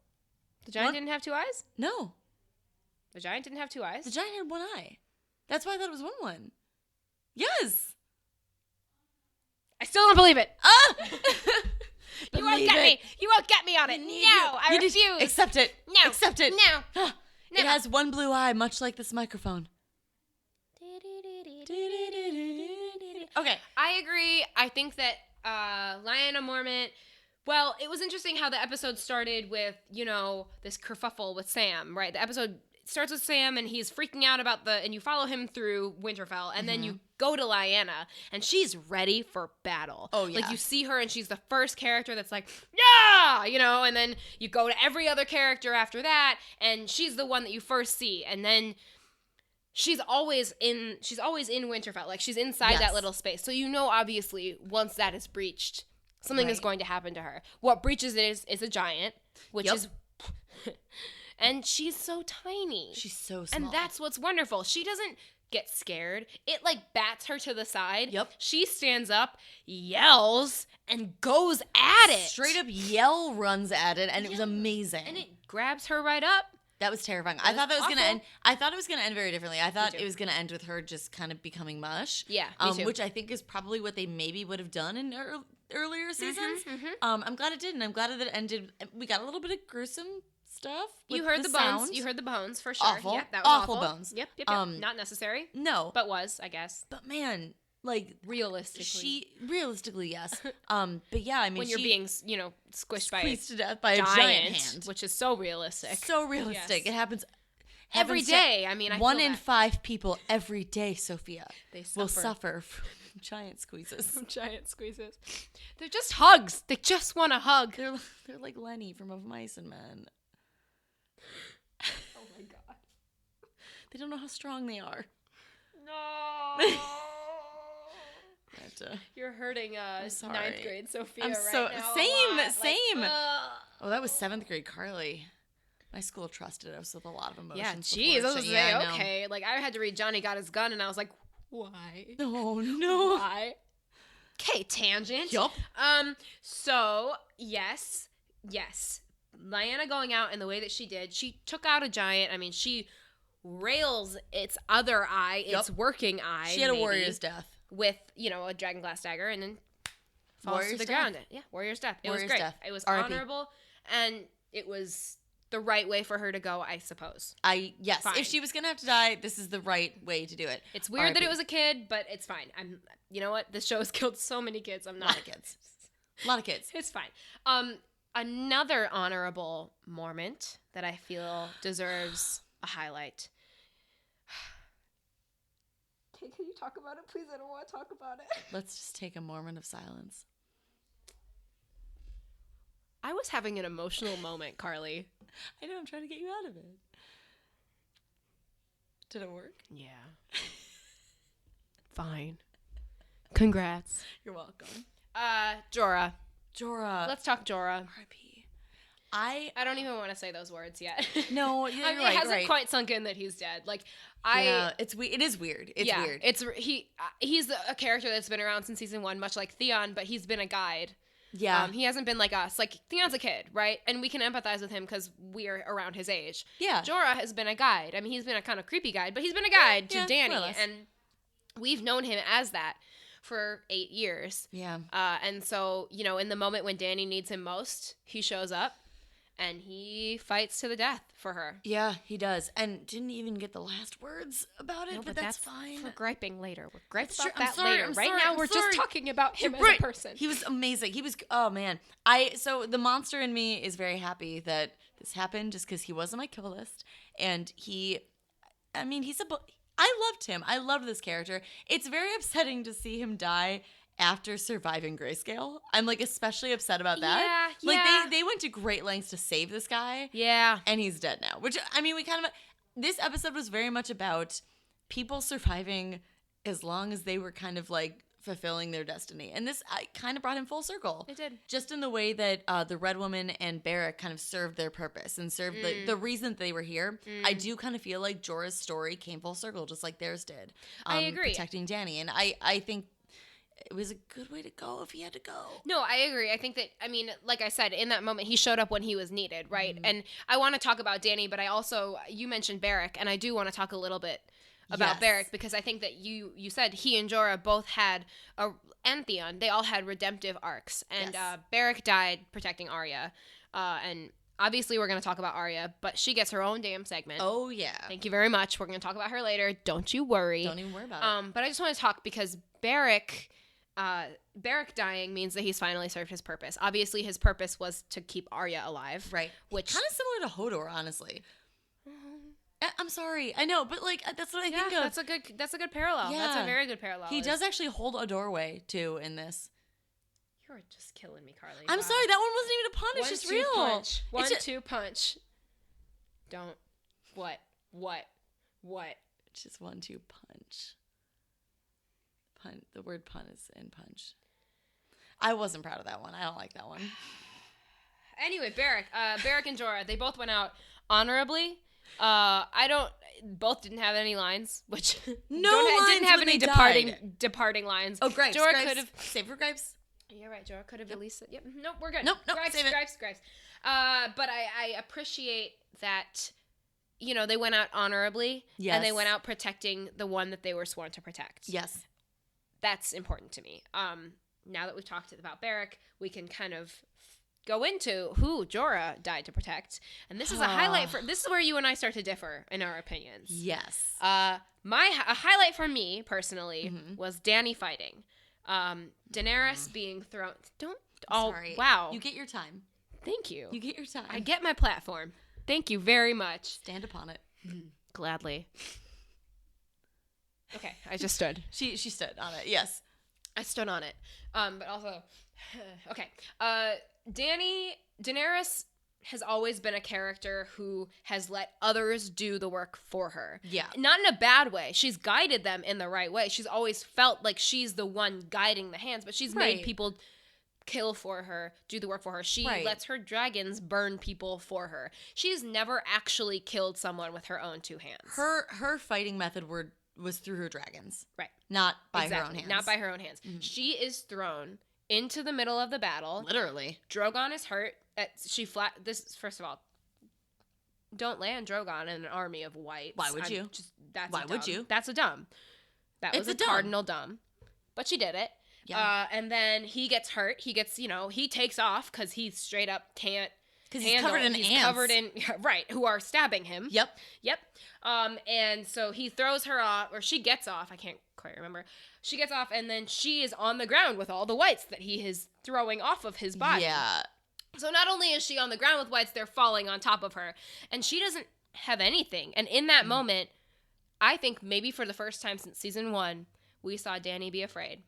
The giant didn't have 2 eyes? No. The giant didn't have 2 eyes? The giant had 1 eye. That's why I thought it was 1-1. Yes. I still don't believe it. You won't Believe get it. me. You won't get me on it. No, I refuse. Accept it. No. Accept it. No. It has 1 blue eye, much like this microphone. Okay. I agree. I think that Lyanna Mormont, it was interesting how the episode started with, this kerfuffle with Sam, right? The episode starts with Sam, and he's freaking out about and you follow him through Winterfell, and then you go to Lyanna, and she's ready for battle. Oh, yeah. Like, you see her, and she's the first character that's like, yeah, you know, and then you go to every other character after that, and she's the one that you first see, and then she's always in Winterfell. Like, she's inside that little space. So you know, obviously, once that is breached, something is going to happen to her. What breaches it is a giant, which is... And she's so tiny. She's so small. And that's what's wonderful. She doesn't get scared. It, like, bats her to the side. Yep. She stands up, yells, and goes at it. Straight up runs at it, and it was amazing. And it grabs her right up. That was terrifying. I thought that was going to end. I thought it was going to end very differently. I thought it was going to end with her just kind of becoming mush. Yeah, me too. Which I think is probably what they maybe would have done in earlier seasons. I'm glad it did, and I'm glad that it ended. We got a little bit of gruesome stuff. You heard the bones. You heard the bones for sure. Awful. Yep, that was awful bones. Yep. Not necessary. No. But was, I guess. But man, like realistically, yes. But yeah, I mean, when you're being, squished by to death by a giant hand, which is so realistic. So realistic. Yes. It happens every day. I mean, I 1 in 5 people every day, Sophia, will suffer from giant squeezes. They're just hugs. They just want a hug. They're like Lenny from Of Mice and Men. Oh my god. They don't know how strong they are. No. You're hurting 9th grade Sophia right now. Same. Oh, that was 7th grade Carly. My school trusted us with a lot of emotions. Yeah, geez. I was going to say, okay. Like, I had to read Johnny Got His Gun, and I was like, why? Oh, no. Why? Okay, tangent. Yup. So, yes. Lyanna going out in the way that she did, she took out a giant. I mean, she rails its other eye, its working eye. She had a warrior's death. With, a dragon glass dagger, and then falls to the ground. Yeah, warrior's death. It was great. It was honorable, and it was the right way for her to go, I suppose. Yes. Fine. If she was gonna have to die, this is the right way to do it. It's weird that it was a kid, but it's fine. You know what? This show has killed so many kids. I'm not a lot of kids. It's fine. Another honorable moment that I feel deserves a highlight. Can you talk about it, please? I don't want to talk about it. Let's just take a moment of silence. I was having an emotional moment, Carly. I know, I'm trying to get you out of it. Did it work? Yeah. Fine. Congrats. You're welcome. Jorah. Let's talk Jorah. R.I.P. I don't even want to say those words yet. No, it hasn't quite sunk in that he's dead. Like, it is weird. It's weird. He's a character that's been around since season 1, much like Theon, but he's been a guide. Yeah. He hasn't been like us. Like, Theon's a kid, right? And we can empathize with him because we're around his age. Yeah. Jorah has been a guide. I mean, he's been a kind of creepy guide, but he's been a guide to Dany. And we've known him as that for 8 years. Yeah. And so, in the moment when Dany needs him most, he shows up. And he fights to the death for her. Yeah, he does. And didn't even get the last words about it, no, but that's fine. For griping later. We'll gripe about that later. Right now, we're just talking about him as a person. He was amazing. Oh, man. So the monster in me is very happy that this happened just because he was on my kill list. And I loved him. I loved this character. It's very upsetting to see him die after surviving Grayscale. I'm, like, especially upset about that. Yeah. Like, they went to great lengths to save this guy. Yeah. And he's dead now. Which, I mean, this episode was very much about people surviving as long as they were kind of, like, fulfilling their destiny. And this kind of brought him full circle. It did. Just in the way that the Red Woman and Beric kind of served their purpose and served the reason that they were here. I do kind of feel like Jorah's story came full circle, just like theirs did. I agree. Protecting Dany. And I think it was a good way to go if he had to go. No, I agree. I think that, like I said, in that moment, he showed up when he was needed, right? Mm-hmm. And I want to talk about Dany, but you mentioned Beric, and I do want to talk a little bit about Beric, because I think that you said he and Jorah both had, and Theon, they all had redemptive arcs. And Beric died protecting Arya. And obviously we're going to talk about Arya, but she gets her own damn segment. Oh, yeah. Thank you very much. We're going to talk about her later. Don't you worry. Don't even worry about it. But I just want to talk because Beric dying means that he's finally served his purpose. Obviously, his purpose was to keep Arya alive. Right. Which kind of similar to Hodor, honestly. I'm sorry. I know, but like that's what I think of. That's a good parallel. Yeah. That's a very good parallel. He does actually hold a doorway too in this. You're just killing me, Carly. I'm sorry, that one wasn't even a pun. It's just real. Punch. One-two punch. Don't. What? It's just 1-2 punch. Pun. The word pun is in punch. I wasn't proud of that one. I don't like that one. Anyway, Barrack and Jorah, they both went out honorably. Both didn't have any lines, which didn't have any departing lines. Oh, Gripes. Jorah could have save for Gripes. You're right. Jorah could have at least said, "Yep, nope, we're good." Nope, Gripes. But I appreciate that. They went out honorably, and they went out protecting the one that they were sworn to protect. Yes, that's important to me. Now that we've talked about Barrack, we can kind of go into who Jorah died to protect, and this is a highlight for. This is where you and I start to differ in our opinions. Yes. A highlight for me personally was Dany fighting, Daenerys being thrown. Sorry. Wow! You get your time. Thank you. You get your time. I get my platform. Thank you very much. Stand upon it. Gladly. Okay, I just stood. She stood on it. Yes. I stood on it. But also, okay. Daenerys has always been a character who has let others do the work for her. Yeah. Not in a bad way. She's guided them in the right way. She's always felt like she's the one guiding the hands, but she's made people kill for her, do the work for her. She lets her dragons burn people for her. She's never actually killed someone with her own two hands. Her fighting method was through her dragons. Right. Not by her own hands. Not by her own hands. Mm-hmm. She is thrown into the middle of the battle. Literally. Drogon is hurt. First of all, don't land Drogon in an army of whites. Why would you? Why would you? That's a dumb. That was a cardinal dumb. But she did it. Yeah. And then he gets hurt. He gets, he takes off because he straight up can't. Because he's covered in ants. Covered in, who are stabbing him. Yep. And so he throws her off, or she gets off. I can't quite remember. She gets off, and then she is on the ground with all the whites that he is throwing off of his body. Yeah. So not only is she on the ground with whites, they're falling on top of her. And she doesn't have anything. And in that moment, I think maybe for the first time since season 1, we saw Dany be afraid.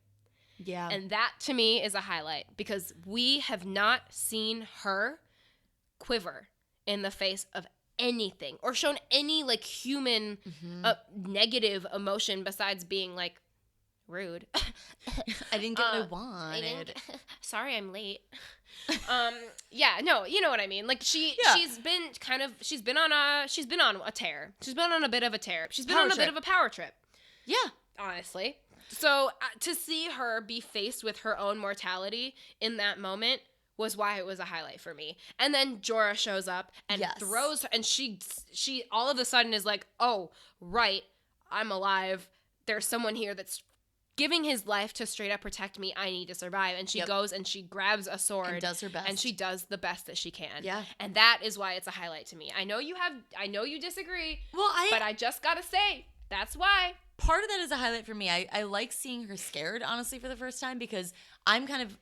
Yeah. And that, to me, is a highlight. Because we have not seen her quiver in the face of anything. Or shown any, human negative emotion besides being, rude. I didn't get what I wanted. Sorry, I'm late. You know what I mean. She's been on a tear. She's been on a bit of a tear. She's been on a bit of a power trip. Yeah. Honestly. So to see her be faced with her own mortality in that moment was why it was a highlight for me. And then Jorah shows up and throws her, and she all of a sudden is like, oh, right, I'm alive. There's someone here that's giving his life to straight up protect me. I need to survive. And she goes and she grabs a sword and does her best. And she does the best that she can. Yeah. And that is why it's a highlight to me. I know you disagree. Well, but I just gotta say, that's why. Part of that is a highlight for me. I like seeing her scared, honestly, for the first time, because I'm kind of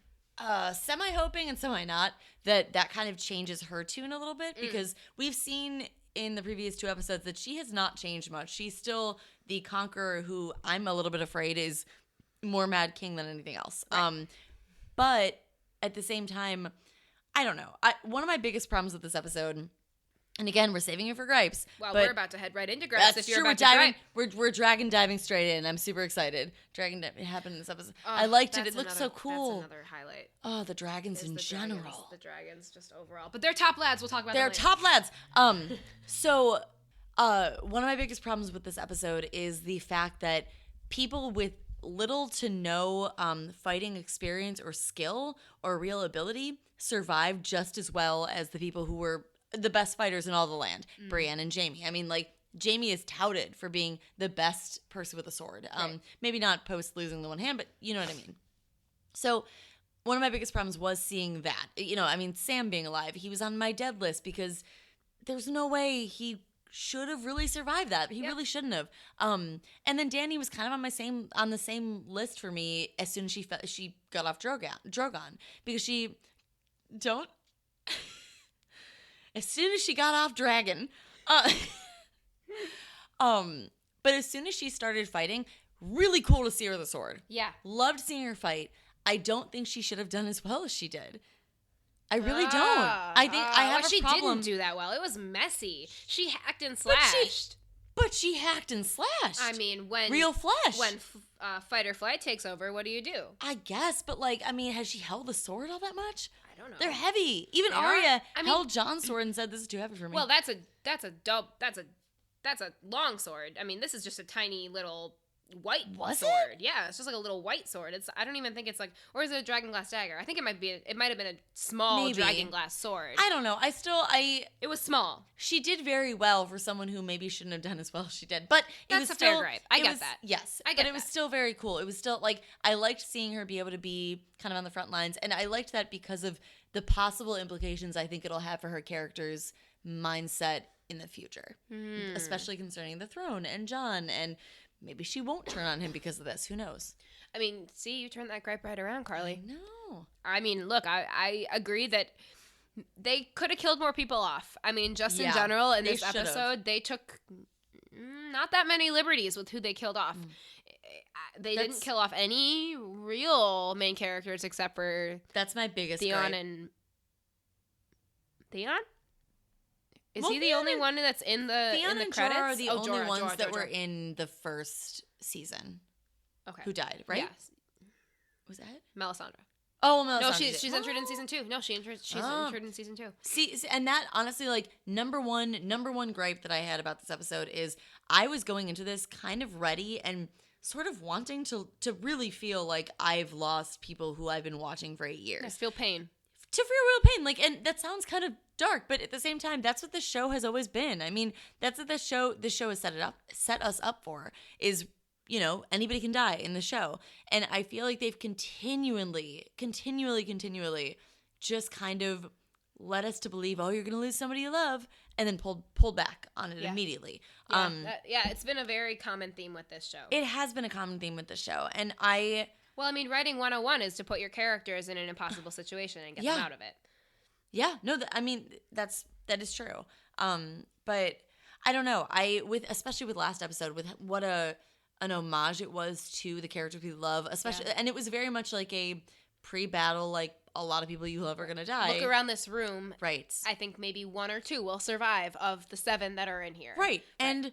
semi-hoping and semi-not that kind of changes her tune a little bit, because we've seen in the previous 2 episodes that she has not changed much. She's still the conqueror who I'm a little bit afraid is more Mad King than anything else. Right. But at the same time, I don't know. One of my biggest problems with this episode, and again, we're saving it for gripes. Well, we're about to head right into gripes. That's true. We're dragon diving straight in. I'm super excited. Dragon diving happened in this episode. I liked it. It looked so cool. That's another highlight. Oh, the dragons in general. The dragons just overall. But they're top lads. We'll talk about that later. They're top lads. So one of my biggest problems with this episode is the fact that people with little to no fighting experience or skill or real ability survived just as well as the people who were the best fighters in all the land, Brienne and Jaime. I mean, Jaime is touted for being the best person with a sword. Right. Maybe not post losing the one hand, but you know what I mean. So one of my biggest problems was seeing that. Sam being alive, he was on my dead list because there's no way he should have really survived that. He really shouldn't have. And then Dany was kind of on the same list for me as soon as she got off Drogon, because as soon as she got off Dragon, But as soon as she started fighting, really cool to see her with a sword. Yeah. Loved seeing her fight. I don't think she should have done as well as she did. I really don't. I think I have a problem. She didn't do that well. It was messy. She hacked and slashed. But she hacked and slashed. I mean, when real flesh. When fight or flight takes over, what do you do? I guess, but like, I mean, has she held the sword all that much? I don't know. They're heavy. Even Arya held Jon's sword and said, "This is too heavy for me." Well, that's a long sword. I mean, this is just a tiny little white sword. Yeah, it's just like a little white sword. I don't even think it's like, or is it a dragonglass dagger? I think it might have been a small dragonglass sword. I don't know. It was small. She did very well for someone who maybe shouldn't have done as well as she did. But that's a fair gripe. I get that. Yes. I get But it was still very cool. It was still like, I liked seeing her be able to be kind of on the front lines. And I liked that because of the possible implications I think it'll have for her character's mindset in the future. Especially concerning the throne and Jon, and maybe she won't turn on him because of this. Who knows? I mean, see, you turned that gripe right around, Carly. No. I mean, look, I agree that they could have killed more people off. I mean, just in general, in this episode, they took not that many liberties with who they killed off. They didn't kill off any real main characters except for that's my biggest Theon gripe. And Theon? Is he the only one that's in the credits? Jorah are the only ones that were in the first season. Okay. Who died, right? Yes. Melisandre. Oh, Melisandre. No, she's entered in season 2. No, she's entered in season 2. See, and that honestly, like number one gripe that I had about this episode is I was going into this kind of ready and sort of wanting to really feel like I've lost people who I've been watching for 8 years. I feel pain. To feel real pain, like, and that sounds kind of dark, but at the same time, that's what the show has always been. I mean, that's what the show has set us up for, is, you know, anybody can die in the show. And I feel like they've continually just kind of led us to believe, oh, you're going to lose somebody you love, and then pulled back on it immediately. It's been a very common theme with this show. It has been a common theme with the show. And well, I mean, writing 101 is to put your characters in an impossible situation and get them out of it. Yeah, no, that is true. But I don't know. Especially with last episode, with what an homage it was to the characters we love, especially, and it was very much like a pre-battle, like a lot of people you love are gonna die. Look around this room. Right. I think maybe 1 or 2 will survive of the 7 that are in here. Right. And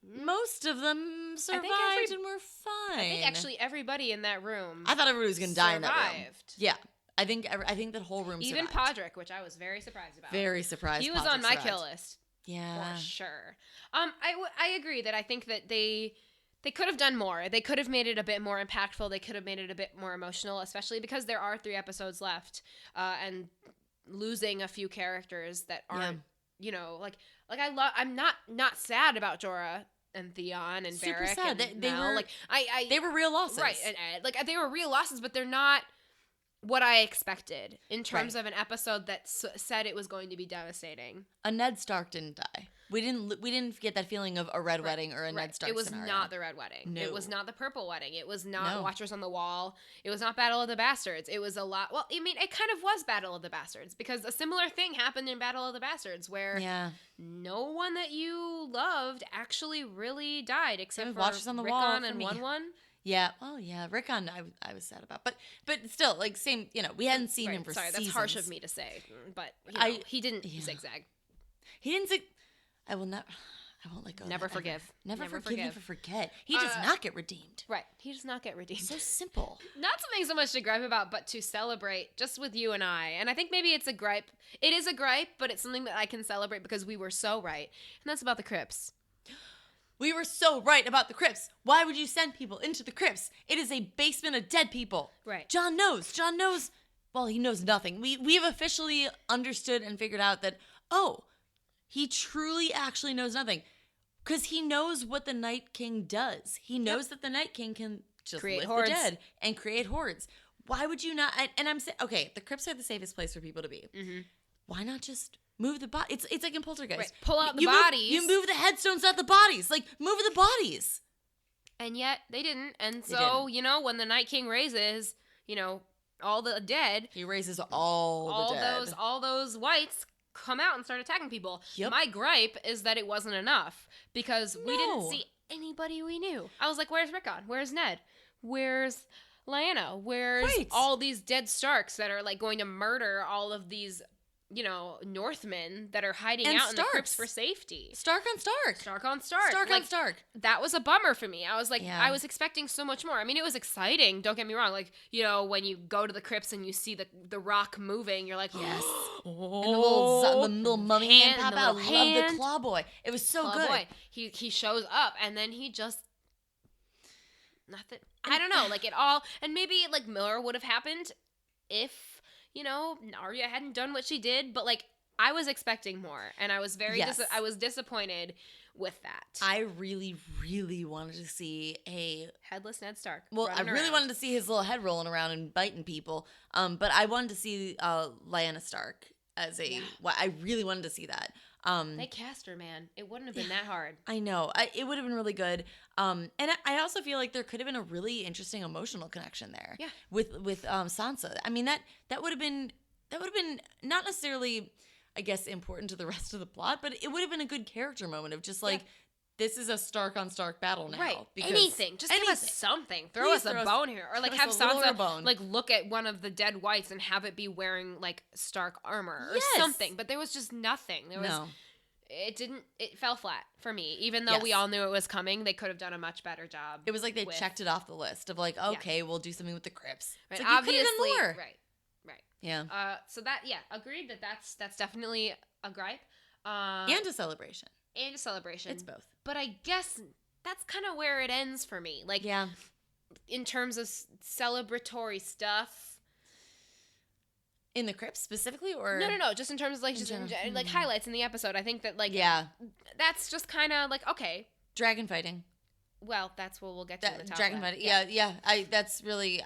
most of them survived and were fine. I think actually everybody in that room. I thought everybody was going to die in that room. Yeah. I think that whole room even survived. Podrick, which I was very surprised about. Very surprised. He was on my kill list. Yeah. For sure. I agree that I think that they could have done more. They could have made it a bit more impactful. They could have made it a bit more emotional, especially because there are 3 episodes left, and losing a few characters that aren't, you know, like I'm not sad about Jorah and Theon and super Beric sad. And they Mel. were like they were real losses, right? And like they were real losses, but they're not what I expected in terms of an episode that said it was going to be devastating. A Ned Stark didn't die. We didn't get that feeling of a red wedding or a Ned Stark. It was scenario. not the red wedding. No. It was not the purple wedding. It was not Watchers on the Wall. It was not Battle of the Bastards. It was a lot. Well, I mean, it kind of was Battle of the Bastards because a similar thing happened in Battle of the Bastards where no one that you loved actually really died except for Watchers on the Rickon Wall and One. Yeah. Oh, yeah. Rickon, I was sad about, but still, like same. You know, we hadn't seen him for seasons. That's harsh of me to say, but you know, he didn't zigzag. He didn't zig. I won't let go. Never forgive. Never forgive. Never forget. He does not get redeemed. Right. He does not get redeemed. So simple. Not something so much to gripe about, but to celebrate just with you and I. And I think maybe it's a gripe. It is a gripe, but it's something that I can celebrate because we were so right. And that's about the crypts. We were so right about the crypts. Why would you send people into the crypts? It is a basement of dead people. Right. Jon knows. Well, he knows nothing. We've officially understood and figured out that, he truly actually knows nothing. Because he knows what the Night King does. He knows that the Night King can just create lift hordes. the dead and create hordes. Why would you not? And I'm saying, okay, the crypts are the safest place for people to be. Mm-hmm. Why not just move the body? It's like in Poltergeist. Right. Pull out the bodies. You move the headstones, not the bodies. Like, move the bodies. And yet, they didn't. And so, you know, when the Night King raises, you know, all the dead. He raises all the dead. All those whites come out and start attacking people. Yep. My gripe is that it wasn't enough because we didn't see anybody we knew. I was like, where's Rickon? Where's Ned? Where's Lyanna? Where's all these dead Starks that are like going to murder all of these, you know, Northmen that are hiding out in the crypts for safety? Stark on Stark. Stark on Stark. Stark on Stark. That was a bummer for me. I was like, I was expecting so much more. I mean, it was exciting. Don't get me wrong. Like, you know, when you go to the crypts and you see the rock moving, you're like, yes. And the little mummy hand pop out. I love the claw boy. It was so good. Boy. He shows up and then he just nothing. I don't know. Like it all, and maybe like Miller would have happened if, you know, Arya hadn't done what she did, but like I was expecting more, and I was very I was disappointed with that. I really, really wanted to see a headless Ned Stark. Well, I really wanted to see his little head rolling around and biting people. But I wanted to see Lyanna Stark as a. Well, I really wanted to see that. They cast her, man. It wouldn't have been that hard. I know. It would have been really good. And I also feel like there could have been a really interesting emotional connection there. Yeah. With Sansa. I mean that would have been not necessarily, I guess, important to the rest of the plot, but it would have been a good character moment of just like, this is a Stark on Stark battle now. Right. Anything. Just give us something. Throw us a bone here. Or like have Sansa like look at one of the dead whites and have it be wearing like Stark armor or something. But there was just nothing. It fell flat for me. Even though we all knew it was coming, they could have done a much better job. It was like they checked it off the list of like, okay, we'll do something with the crypts. Right. It's like, obviously, you could have done more. Right. Yeah. So that, agreed that's definitely a gripe. And a celebration. And a celebration. It's both. But I guess that's kind of where it ends for me. Like, in terms of celebratory stuff. In the crypt specifically, or no, just in terms of like like highlights in the episode. I think that like that's just kind of like okay. Dragon fighting. Well, that's what we'll get to in the top dragon fighting. Yeah. That's really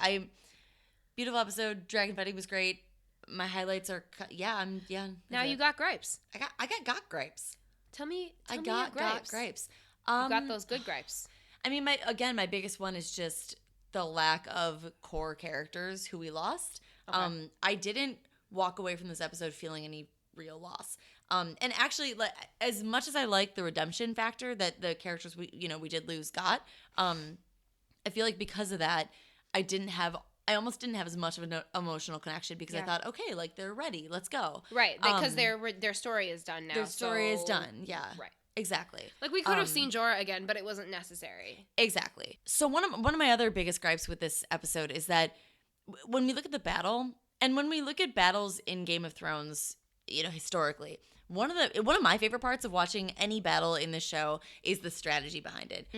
beautiful episode. Dragon fighting was great. My highlights are Now you got gripes. I got gripes. Tell me I your got gripes. gripes. You got those good gripes. I mean, my biggest one is just the lack of core characters who we lost. Okay. I didn't walk away from this episode feeling any real loss. And actually, like, as much as I like the redemption factor that the characters we did lose got, I feel like because of that, I almost didn't have as much of an emotional connection because I thought, okay, like they're ready, let's go. Right, because their story is done now. Their story is done, yeah. Right. Exactly. Like we could have seen Jorah again, but it wasn't necessary. Exactly. So one of my other biggest gripes with this episode is that when we look at the battle, and when we look at battles in Game of Thrones, historically, one of my favorite parts of watching any battle in this show is the strategy behind it.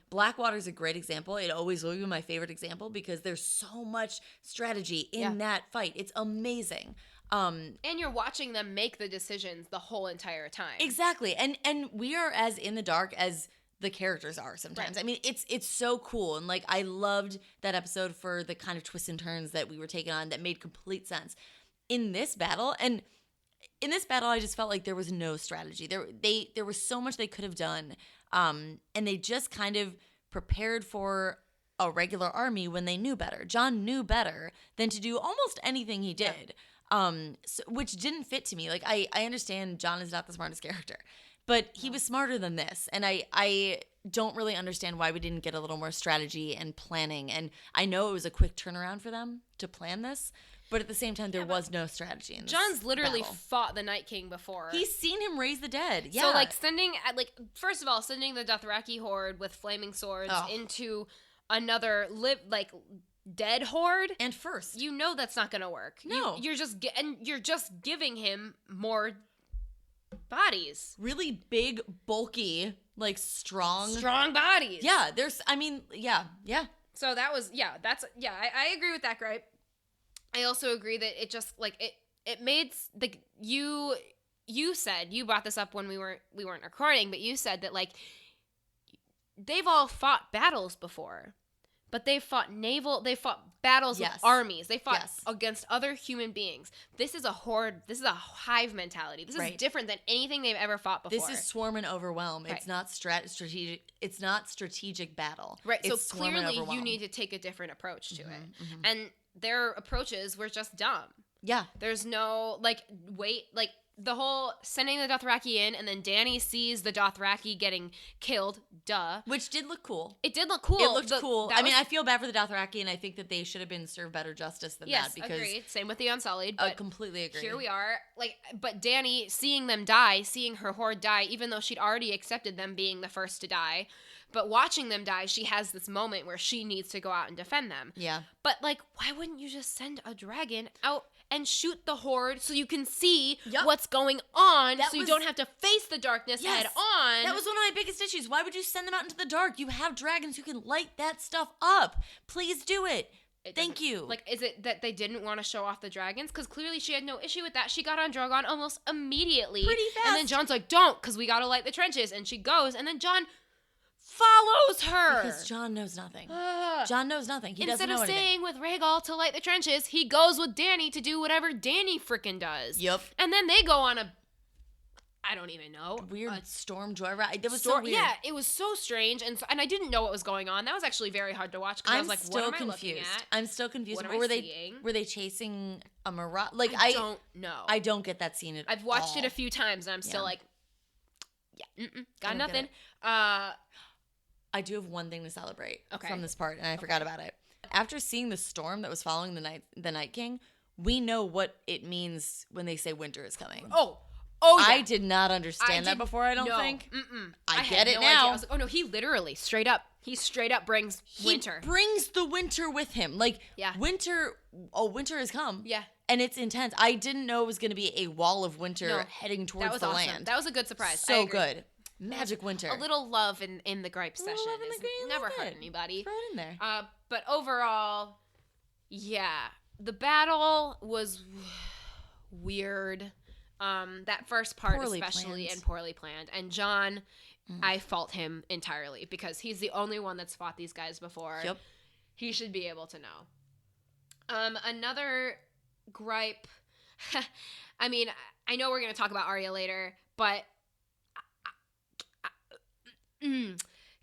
Blackwater's a great example. It always will be my favorite example because there's so much strategy in that fight. It's amazing. And you're watching them make the decisions the whole entire time. Exactly. And we are as in the dark as the characters are sometimes. Right. I mean, it's so cool. And like, I loved that episode for the kind of twists and turns that we were taking on that made complete sense. In this battle, I just felt like there was no strategy. There was so much they could have done. And they just kind of prepared for a regular army when they knew better. Jon knew better than to do almost anything he did. Which didn't fit to me. Like, I understand Jon is not the smartest character, but he was smarter than this. And I don't really understand why we didn't get a little more strategy and planning. And I know it was a quick turnaround for them to plan this, but at the same time, there was no strategy in this Jon's literally battle. fought the Night King before. He's seen him raise the dead. Yeah. So, like, first of all, sending the Dothraki horde with flaming swords into another dead horde, and first, that's not gonna work. No, you're just giving him more bodies. Really big, bulky, like strong bodies. Yeah, yeah. So that was I agree with that gripe. I also agree that it just like it made you said, you brought this up when we weren't recording, but you said that like they've all fought battles before. But they fought battles with armies. They fought against other human beings. This is a horde. This is a hive mentality. This is different than anything they've ever fought before. This is swarm and overwhelm. Right. It's not strategic. It's not strategic battle. Right. It's so clearly you need to take a different approach to it. Mm-hmm. And their approaches were just dumb. Yeah. There's no, like, wait, like, the whole sending the Dothraki in, and then Dany sees the Dothraki getting killed. Duh. Which did look cool. It did look cool. It looked cool. I mean, I feel bad for the Dothraki, and I think that they should have been served better justice than that. Because agreed. Same with the Unsullied. But completely agree. Here we are. Like, but Dany, seeing them die, seeing her horde die, even though she'd already accepted them being the first to die, but watching them die, she has this moment where she needs to go out and defend them. Yeah. But, like, why wouldn't you just send a dragon out and shoot the horde so you can see what's going on, so you don't have to face the darkness head on? That was one of my biggest issues. Why would you send them out into the dark? You have dragons who can light that stuff up. Please do it. Thank you. Like, is it that they didn't want to show off the dragons? Because clearly she had no issue with that. She got on Drogon almost immediately. Pretty fast. And then Jon's like, don't, because we got to light the trenches. And she goes, and then Jon follows her. Because Jon knows nothing. Jon knows nothing. He doesn't Instead know of anything. staying with Rhaegal to light the trenches, he goes with Dany to do whatever Dany frickin' does. Yep. And then they go on a, I don't even know. Weird storm joyride. That was so weird. Yeah, it was so strange. And I didn't know what was going on. That was actually very hard to watch, because I was like, what am I looking at? I'm still confused. What am I seeing? Were they chasing a mirage? Like, I don't know. I don't get that scene at all. I've watched it a few times, and I'm still like, got nothing. I do have one thing to celebrate from this part, and I forgot about it. After seeing the storm that was following the Night King, we know what it means when they say winter is coming. Oh, yeah. I did not understand that before, I don't think. I get it now. I was like, oh no, he literally straight up brings winter. He brings the winter with him. Like, winter has come. Yeah. And it's intense. I didn't know it was going to be a wall of winter heading towards the awesome. land. That was a good surprise. So good. Magic winter. A little love in the gripe session never hurt anybody. Throw it in there. But overall, yeah, the battle was weird. That first part especially, and poorly planned. And Jon, I fault him entirely, because he's the only one that's fought these guys before. Yep. He should be able to know. Another gripe. I mean, I know we're going to talk about Arya later, but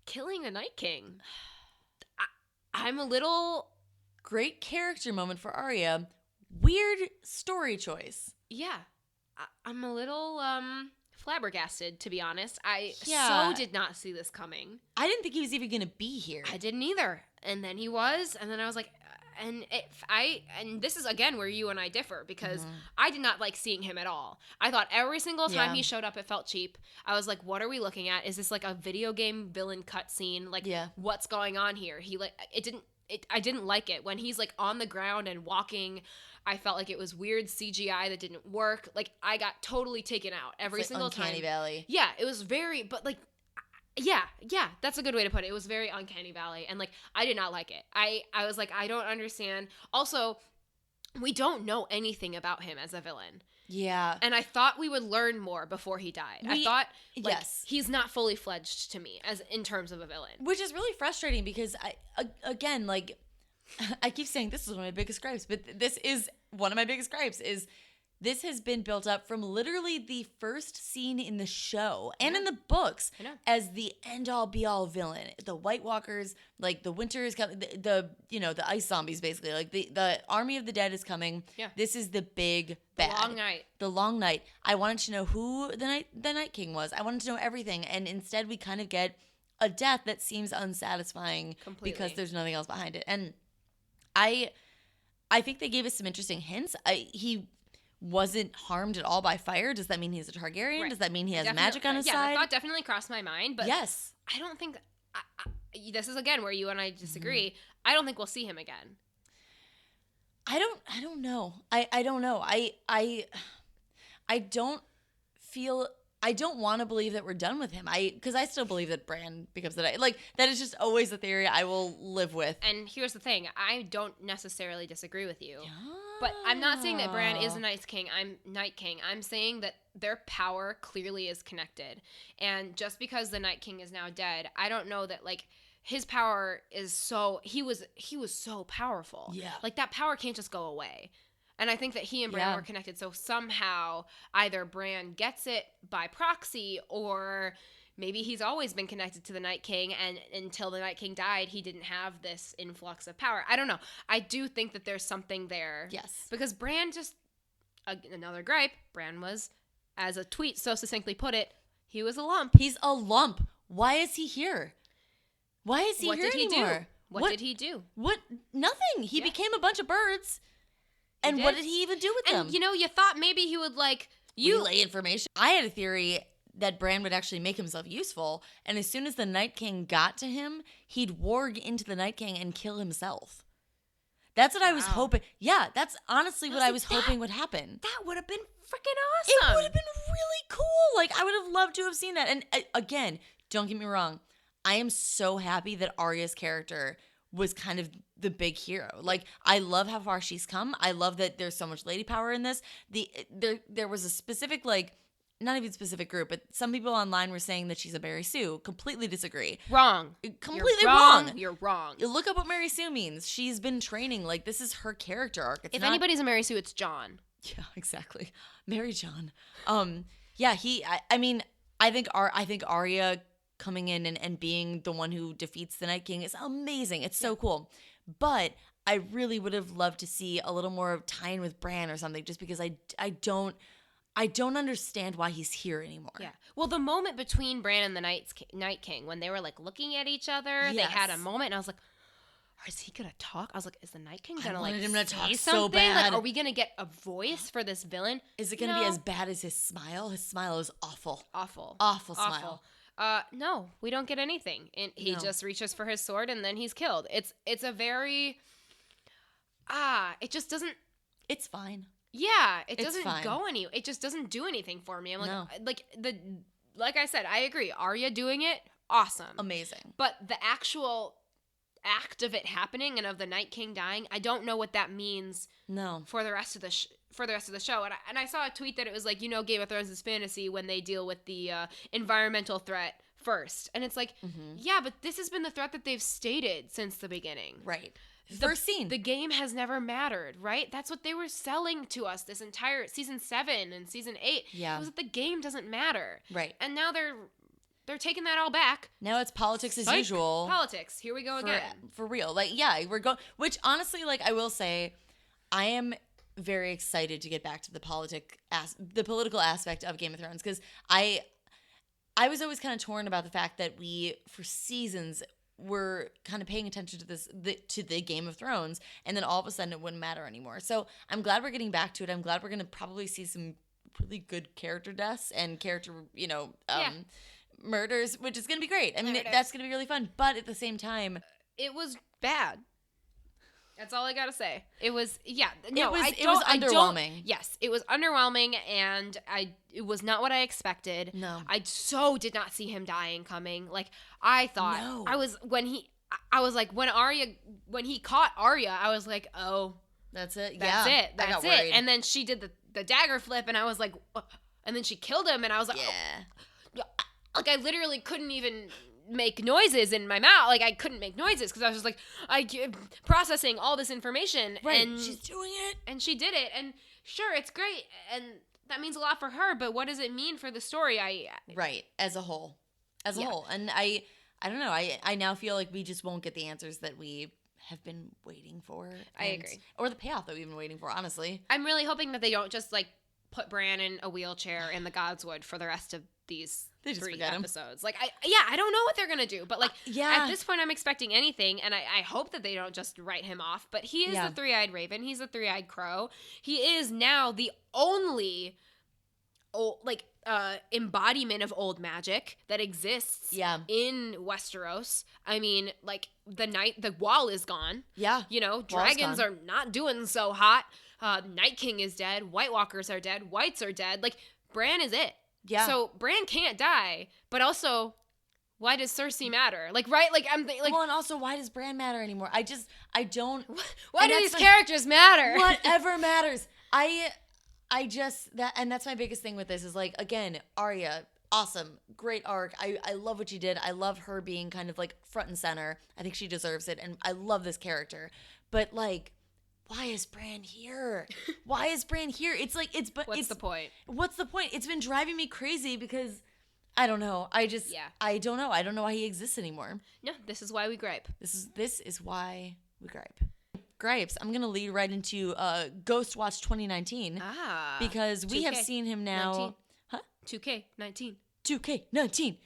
killing the Night King. I'm a little... Great character moment for Arya. Weird story choice. Yeah. I'm a little flabbergasted, to be honest. I so did not see this coming. I didn't think he was even going to be here. I didn't either. And then he was, and then I was like... And this is again where you and I differ, because I did not like seeing him at all. I thought every single time he showed up, it felt cheap. I was like, what are we looking at? Is this like a video game villain cutscene? Like, what's going on here? I didn't like it. When he's like on the ground and walking, I felt like it was weird CGI that didn't work. Like, I got totally taken out every single time. Uncanny Valley. Yeah, it was very, but like, yeah, that's a good way to put it. It was very Uncanny Valley, and like, I did not like it. I was like, I don't understand. Also, we don't know anything about him as a villain. Yeah. And I thought we would learn more before he died. I thought, like, he's not fully fledged to me as in terms of a villain. Which is really frustrating, because again, like, I keep saying this is one of my biggest gripes, but this is one of my biggest gripes is this has been built up from literally the first scene in the show and in the books as the end-all be-all villain. The White Walkers, like, the winter is coming, the ice zombies, basically. Like, the army of the dead is coming. Yeah. This is the big bad. The long night. The long night. I wanted to know who the Night King was. I wanted to know everything. And instead we kind of get a death that seems unsatisfying because there's nothing else behind it. And I think they gave us some interesting hints. He wasn't harmed at all by fire. Does that mean he's a Targaryen? Right. Does that mean he has magic on his side? Yeah, that thought definitely crossed my mind. But yes, I don't think... this is, again, where you and I disagree. I don't think we'll see him again. I don't know. I don't know. I don't feel... I don't want to believe that we're done with him. Because I still believe that Bran becomes the Night. Like, that is just always a theory I will live with. And here's the thing. I don't necessarily disagree with you. But I'm not saying that Bran is a Night King. I'm saying that their power clearly is connected. And just because the Night King is now dead, I don't know that, like, his power is so... He was so powerful. Yeah. Like, that power can't just go away. And I think that he and Bran were connected. So somehow either Bran gets it by proxy, or maybe he's always been connected to the Night King, and until the Night King died, he didn't have this influx of power. I don't know. I do think that there's something there. Yes. Because Bran just... another gripe, Bran was, as a tweet so succinctly put it, he was a lump. He's a lump. Why is he here? Why is he here anymore? What did he do? What? Nothing. He became a bunch of birds. And what did he even do with them? And, you thought maybe he would, relay information. I had a theory that Bran would actually make himself useful, and as soon as the Night King got to him, he'd warg into the Night King and kill himself. That's what I was hoping. Yeah, that's honestly what I was hoping would happen. That would have been freaking awesome. It would have been really cool. I would have loved to have seen that. And again, don't get me wrong. I am so happy that Arya's character was kind of the big hero. I love how far she's come. I love that there's so much lady power in this. There was a specific, not even specific group, but some people online were saying that she's a Mary Sue. Completely disagree. Wrong. Completely wrong. You're wrong. Look up what Mary Sue means. She's been training. This is her character arc. If anybody's a Mary Sue, it's Jon. Yeah, exactly. Mary Jon. Yeah, I think Arya coming in and being the one who defeats the Night King is amazing. It's so cool. But I really would have loved to see a little more of tie-in with Bran or something, just because I don't understand why he's here anymore. Yeah. Well, the moment between Bran and the Night King, when they were looking at each other, they had a moment, and I was like, is he gonna talk? I was like, is the Night King gonna him to say talk something? so bad. Are we gonna get a voice for this villain? Is it gonna be as bad as his smile? His smile is awful. Awful Smile. No, we don't get anything. And he just reaches for his sword and then he's killed. It's a very it just doesn't. It's fine. Yeah, it It's doesn't fine. go any. It just doesn't do anything for me. I'm like, No. like I said, I agree. Arya doing it, awesome, Amazing. But the actual act of it happening and of the Night King dying, I don't know what that means. No. For the rest of the show, and I saw a tweet that it was Game of Thrones is fantasy when they deal with the environmental threat first, and it's yeah, but this has been the threat that they've stated since the beginning. Right. First scene. The game has never mattered, right? That's what they were selling to us this entire season 7 and season 8. Yeah. Was that the game doesn't matter. Right. And now they're taking that all back. Now it's politics as usual. Politics. Here we go again. For real. We're going, which honestly, I will say, I am very excited to get back to the political aspect of Game of Thrones, because I was always kind of torn about the fact that we, for seasons, were kind of paying attention to to the Game of Thrones, and then all of a sudden it wouldn't matter anymore. So I'm glad we're getting back to it. I'm glad we're going to probably see some really good character deaths and character, murders, which is going to be great. I mean, that's going to be really fun. But at the same time, it was bad. That's all I gotta say. It was, yeah. No, it was underwhelming. Yes, it was underwhelming, and it was not what I expected. No, I so did not see him dying coming. I thought when he caught Arya, I was like, oh, that's it. That's it. And then she did the dagger flip, and I was like, and then she killed him, and I was like, yeah. I literally couldn't even make noises in my mouth. I couldn't make noises because I was just processing all this information. Right. And she's doing it. And she did it. And sure, it's great. And that means a lot for her. But what does it mean for the story? Right. As a whole. And I don't know. I now feel like we just won't get the answers that we have been waiting for. I agree. Or the payoff that we've been waiting for, honestly. I'm really hoping that they don't just put Bran in a wheelchair in the Godswood for the rest of these 3 episodes. I don't know what they're gonna do, but at this point I'm expecting anything, and I hope that they don't just write him off. But he is the 3-eyed raven. He's the 3-eyed crow. He is now the only embodiment of old magic that exists in Westeros. I mean, the wall is gone. Yeah. Dragons are not doing so hot. Night King is dead. White Walkers are dead. Whites are dead. Bran is it. Yeah. So Bran can't die, but also, why does Cersei matter? Right? Well, and also, why does Bran matter anymore? I don't. Why do these characters matter? Whatever matters. That's my biggest thing with this is again, Arya, awesome, great arc. I love what she did. I love her being kind of front and center. I think she deserves it, and I love this character. But why is Bran here? Why is Bran here? What's the point? What's the point? It's been driving me crazy because I don't know. I don't know. I don't know why he exists anymore. No, this is why we gripe. This is why we gripe. gripes, I'm gonna lead right into Ghost Watch 2019 because we have seen him now. 19. Huh? 2K19. 2K19.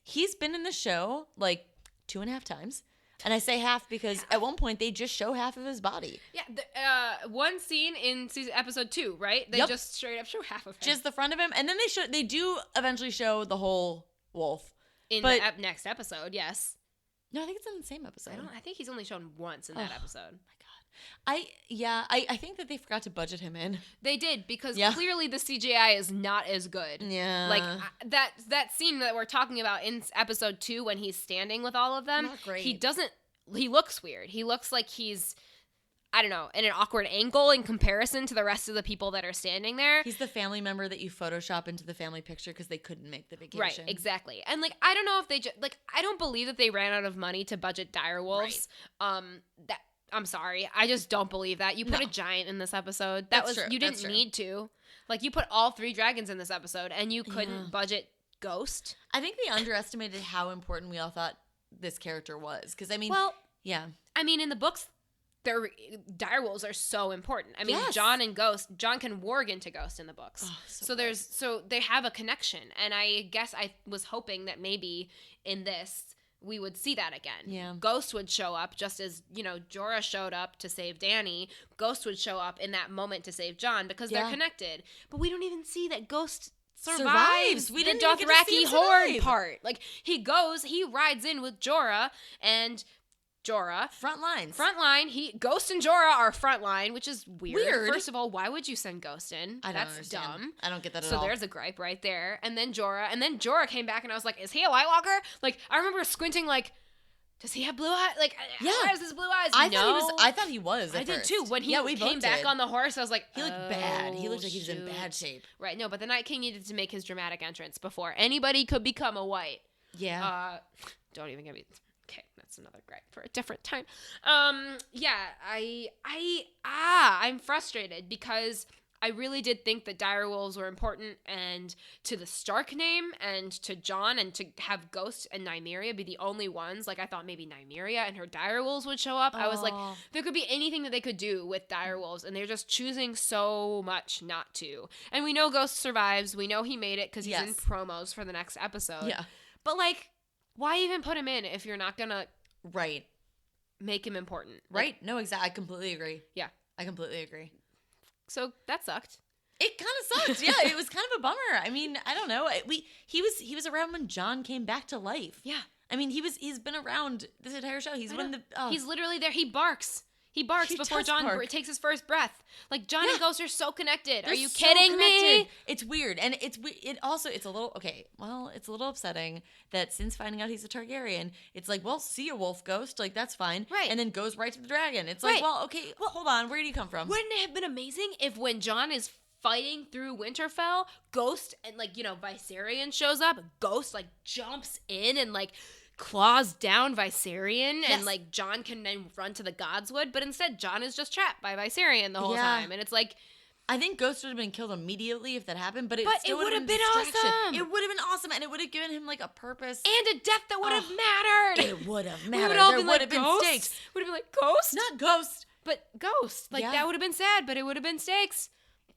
He's been in the show like 2.5 times. And I say half because at one point they just show half of his body. Yeah, one scene in episode 2, right? They just straight up show half of him. Just the front of him, and then they do eventually show the whole wolf in the next episode. Yes. No, I think it's in the same episode. I think he's only shown once in that episode. My God. I think that they forgot to budget him in. They did because clearly the CGI is not as good. Yeah. Like that scene that we're talking about in episode 2 when he's standing with all of them. Not great. He looks weird. He looks like he's, I don't know, in an awkward angle in comparison to the rest of the people that are standing there. He's the family member that you Photoshop into the family picture because they couldn't make the vacation. Right, exactly. And like, I don't know if they I don't believe that they ran out of money to budget direwolves. Right. I'm sorry. I just don't believe that. You put a giant in this episode. That's true. You didn't need to. Like, you put all 3 dragons in this episode, and you couldn't budget Ghost. I think they underestimated how important we all thought this character was. Because, I mean, I mean, in the books, direwolves are so important. I mean, John and Ghost, John can warg into Ghost in the books. Oh, so they have a connection. And I guess I was hoping that maybe in this we would see that again. Yeah. Ghost would show up just as, Jorah showed up to save Dany. Ghost would show up in that moment to save John because they're connected. But we don't even see that Ghost survives. We the didn't even get to see Dothraki him horde survive. part. Like, he rides in with Jorah and front line. Ghost and Jorah are front line, which is weird. First of all, why would you send Ghost in? That's dumb. I don't get that at all. So there's a gripe right there. And then Jorah came back, and I was like, is he a White Walker? Like, I remember squinting, like, does he have blue eyes? Like, why has his blue eyes? I thought he was. I did too. When he came back on the horse, I was like, he looked bad. He looked like he was in bad shape. Right. No, but the Night King needed to make his dramatic entrance before anybody could become a White. Yeah. Don't even get me. Okay, that's another gripe for a different time. I'm frustrated because I really did think that direwolves were important, and to the Stark name and to Jon, and to have Ghost and Nymeria be the only ones. Like, I thought maybe Nymeria and her direwolves would show up. I was like, there could be anything that they could do with direwolves, and they're just choosing so much not to. And we know Ghost survives. We know he made it because he's in promos for the next episode. Yeah. But, like, why even put him in if you're not gonna make him important? Right. No, exactly. I completely agree. Yeah. I completely agree. So that sucked. It kind of sucked. Yeah, it was kind of a bummer. I mean, I don't know. He was around when Jon came back to life. Yeah. I mean, he's been around this entire show. He's He's literally there. He barks. He barks before Jon takes his first breath. Like, Jon and Ghost are so connected. Are you kidding me? It's weird. And it's a little, okay, well, it's a little upsetting that since finding out he's a Targaryen, it's like, well, see ya, wolf ghost. Like, that's fine. Right. And then goes right to the dragon. It's like, well, okay, hold on. Where did he come from? Wouldn't it have been amazing if when Jon is fighting through Winterfell, Ghost and, like, Viserion shows up, Ghost, like, jumps in and, like, claws down Viserion, and like Jon can then run to the Godswood, but instead Jon is just trapped by Viserion the whole time, and it's like, I think Ghost would have been killed immediately if that happened, but it would have been awesome. It would have been awesome, and it would have given him like a purpose and a death that would have mattered. It would have mattered. There would have been stakes. Would have been like, Ghost, not Ghost, but Ghost. Like, that would have been sad, but it would have been stakes,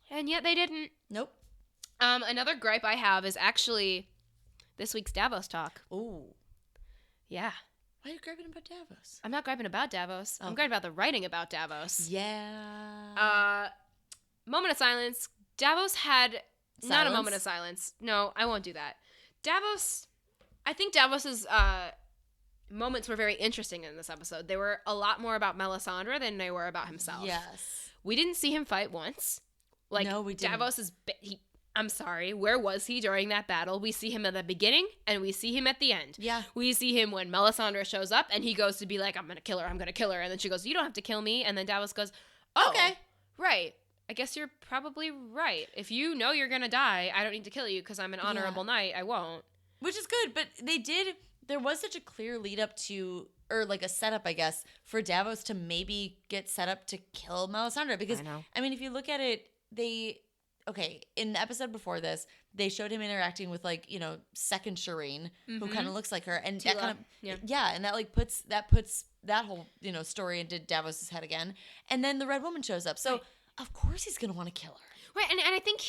and yet they didn't. Nope. Another gripe I have is actually this week's Davos talk. Ooh. Yeah. Why are you griping about Davos? I'm not griping about Davos. I'm griping about the writing about Davos. Yeah. Moment of silence. Davos had not a moment of silence. No, I won't do that. I think Davos's moments were very interesting in this episode. They were a lot more about Melisandre than they were about himself. Yes. We didn't see him fight once. Like, no, we didn't. Davos I'm sorry, where was he during that battle? We see him at the beginning, and we see him at the end. Yeah. We see him when Melisandre shows up, and he goes to be like, I'm going to kill her. And then she goes, you don't have to kill me. And then Davos goes, okay, right. I guess you're probably right. If you know you're going to die, I don't need to kill you because I'm an honorable knight. I won't. Which is good, but there was such a clear lead up to, or like a setup, I guess, for Davos to maybe get set up to kill Melisandre. Because, I mean, if you look at it, okay, in the episode before this, they showed him interacting with like, you know, second Shireen, who kind of looks like her, and that kind of and that like puts that whole, you know, story into Davos's head again. And then the Red Woman shows up, so of course he's gonna want to kill her. Right, and I think